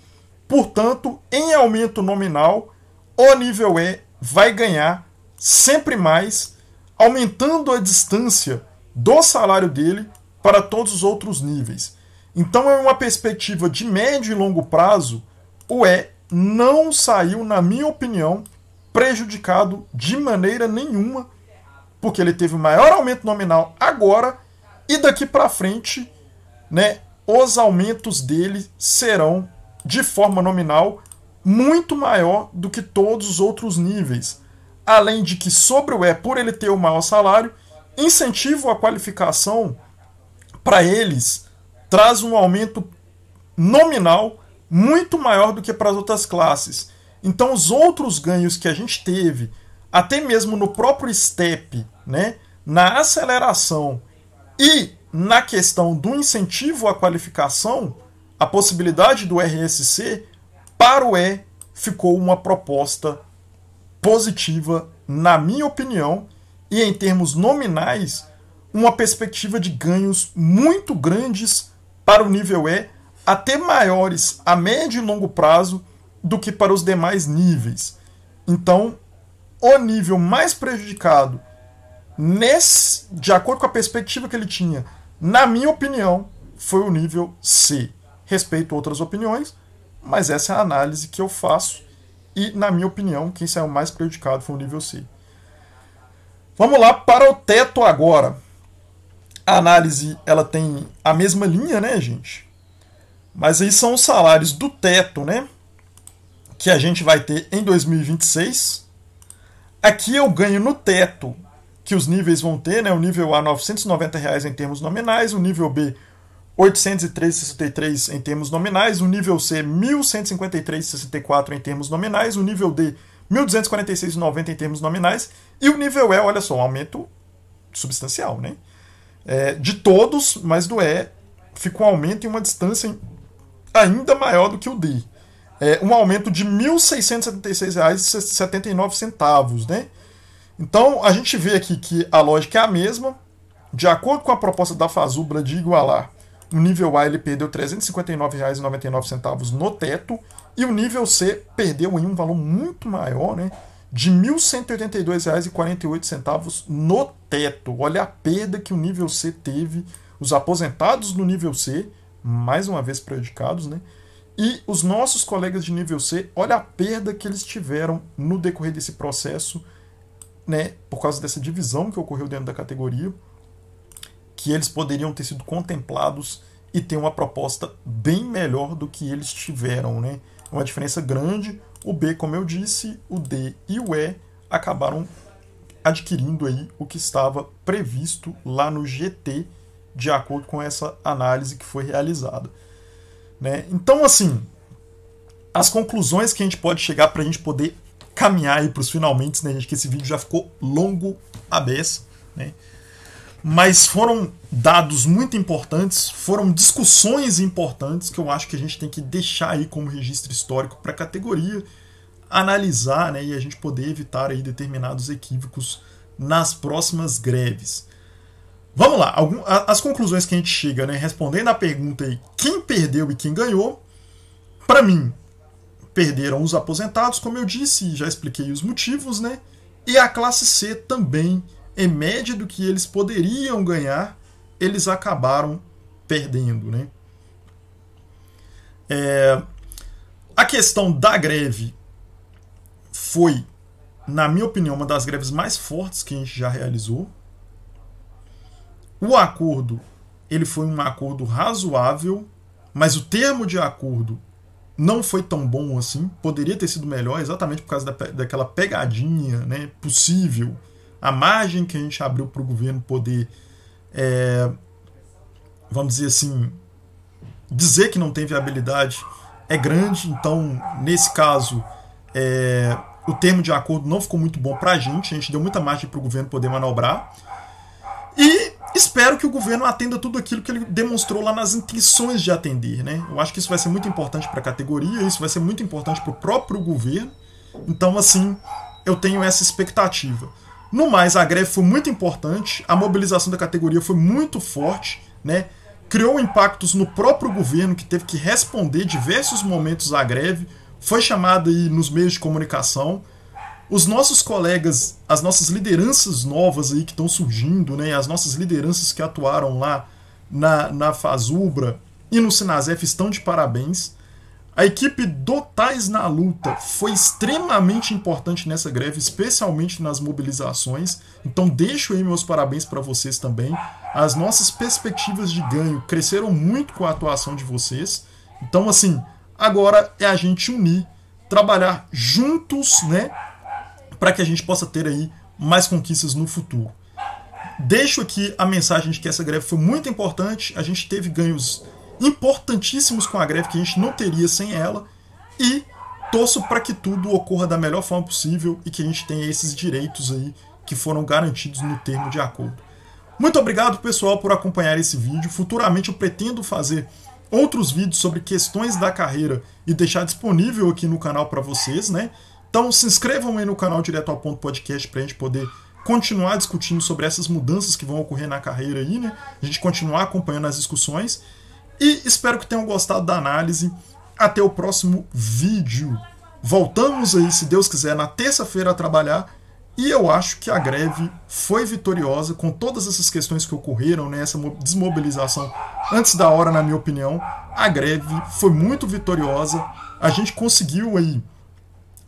Portanto, em aumento nominal, o nível E vai ganhar sempre mais, aumentando a distância do salário dele para todos os outros níveis. Então, é uma perspectiva de médio e longo prazo, o E não saiu, na minha opinião, prejudicado de maneira nenhuma, porque ele teve o maior aumento nominal agora, e daqui para frente, né, os aumentos dele serão, de forma nominal, muito maior do que todos os outros níveis. Além de que, sobre o E, por ele ter o maior salário, incentivo à qualificação para eles traz um aumento nominal muito maior do que para as outras classes. Então, os outros ganhos que a gente teve, até mesmo no próprio STEP, né, na aceleração e na questão do incentivo à qualificação, a possibilidade do RSC, para o E, ficou uma proposta positiva, na minha opinião, e em termos nominais, uma perspectiva de ganhos muito grandes para o nível E, até maiores a médio e longo prazo do que para os demais níveis. Então, o nível mais prejudicado, de acordo com a perspectiva que ele tinha, na minha opinião, foi o nível C. Respeito outras opiniões, mas essa é a análise que eu faço. E, na minha opinião, quem saiu mais prejudicado foi o nível C. Vamos lá para o teto agora. A análise ela tem a mesma linha, né, gente? Mas aí são os salários do teto, né? Que a gente vai ter em 2026. Aqui eu ganho no teto que os níveis vão ter, né? O nível A, R$ 990 em termos nominais. O nível B, R$ 803,63 em termos nominais. O nível C, R$ 1.153,64 em termos nominais. O nível D, R$ 1.246,90 em termos nominais. E o nível E, olha só, um aumento substancial, né? De todos, mas do E fica um aumento em uma distância ainda maior do que o D. Um aumento de R$ 1.676,79, né? Então, a gente vê aqui que a lógica é a mesma. De acordo com a proposta da Fazubra de igualar, o nível A ele perdeu R$ 359,99 no teto, e o nível C perdeu em um valor muito maior, né? De R$ 1.182,48 no teto. Olha a perda que o nível C teve. Os aposentados no nível C, mais uma vez prejudicados, né? E os nossos colegas de nível C, olha a perda que eles tiveram no decorrer desse processo, né? Por causa dessa divisão que ocorreu dentro da categoria, que eles poderiam ter sido contemplados e ter uma proposta bem melhor do que eles tiveram, né? Uma diferença grande. O B, como eu disse, o D e o E acabaram adquirindo aí o que estava previsto lá no GT, de acordo com essa análise que foi realizada, né? Então, assim, as conclusões que a gente pode chegar para a gente poder caminhar aí para os finalmente, né, gente? Que esse vídeo já ficou longo à beça, né? Mas foram dados muito importantes, foram discussões importantes que eu acho que a gente tem que deixar aí como registro histórico para a categoria analisar, né, e a gente poder evitar aí determinados equívocos nas próximas greves. Vamos lá, as conclusões que a gente chega, né, respondendo a pergunta aí, quem perdeu e quem ganhou. Para mim, perderam os aposentados, como eu disse, já expliquei os motivos, né? E a classe C também, em média do que eles poderiam ganhar, eles acabaram perdendo, né? A questão da greve foi, na minha opinião, uma das greves mais fortes que a gente já realizou. O acordo, ele foi um acordo razoável, mas o termo de acordo não foi tão bom assim. Poderia ter sido melhor, exatamente por causa daquela pegadinha, né, possível. A margem que a gente abriu para o governo poder, vamos dizer assim, dizer que não tem viabilidade é grande. Então, nesse caso, o termo de acordo não ficou muito bom para a gente deu muita margem para o governo poder manobrar. E espero que o governo atenda tudo aquilo que ele demonstrou lá nas intenções de atender, né? Eu acho que isso vai ser muito importante para a categoria, isso vai ser muito importante para o próprio governo. Então, assim, eu tenho essa expectativa. No mais, a greve foi muito importante, a mobilização da categoria foi muito forte, né? Criou impactos no próprio governo, que teve que responder diversos momentos à greve, foi chamado aí nos meios de comunicação. Os nossos colegas, as nossas lideranças novas aí que estão surgindo, né, as nossas lideranças que atuaram lá na Fazubra e no Sinasef estão de parabéns. A equipe do Tais na Luta foi extremamente importante nessa greve, especialmente nas mobilizações. Então deixo aí meus parabéns para vocês também. As nossas perspectivas de ganho cresceram muito com a atuação de vocês. Então, assim, agora é a gente unir, trabalhar juntos, né, para que a gente possa ter aí mais conquistas no futuro. Deixo aqui a mensagem de que essa greve foi muito importante, a gente teve ganhos importantíssimos com a greve que a gente não teria sem ela, e torço para que tudo ocorra da melhor forma possível e que a gente tenha esses direitos aí que foram garantidos no termo de acordo. Muito obrigado, pessoal, por acompanhar esse vídeo. Futuramente eu pretendo fazer outros vídeos sobre questões da carreira e deixar disponível aqui no canal para vocês, né? Então se inscrevam aí no canal Direto ao Ponto Podcast para a gente poder continuar discutindo sobre essas mudanças que vão ocorrer na carreira aí, né? A gente continuar acompanhando as discussões. E espero que tenham gostado da análise. Até o próximo vídeo. Voltamos aí, se Deus quiser, na terça-feira a trabalhar. E eu acho que a greve foi vitoriosa com todas essas questões que ocorreram, né? Essa desmobilização antes da hora, na minha opinião. A greve foi muito vitoriosa. A gente conseguiu aí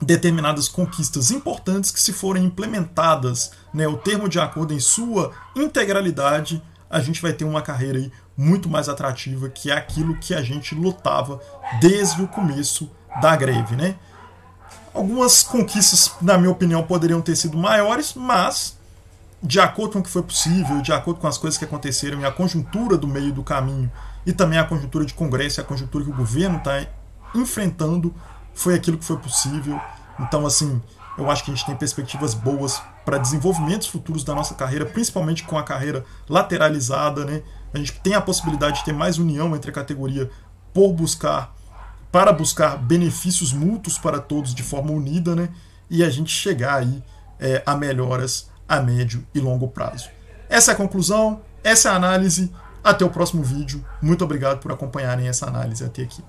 determinadas conquistas importantes que, se forem implementadas, né, o termo de acordo em sua integralidade, a gente vai ter uma carreira aí muito mais atrativa, que é aquilo que a gente lutava desde o começo da greve, né? Algumas conquistas, na minha opinião, poderiam ter sido maiores, mas, de acordo com o que foi possível, de acordo com as coisas que aconteceram e a conjuntura do meio do caminho, e também a conjuntura de Congresso e a conjuntura que o governo está enfrentando, foi aquilo que foi possível. Então, assim, eu acho que a gente tem perspectivas boas para desenvolvimentos futuros da nossa carreira, principalmente com a carreira lateralizada, né? A gente tem a possibilidade de ter mais união entre a categoria para buscar benefícios mútuos para todos de forma unida, né? E a gente chegar aí a melhoras a médio e longo prazo. Essa é a conclusão, essa é a análise. Até o próximo vídeo. Muito obrigado por acompanharem essa análise até aqui.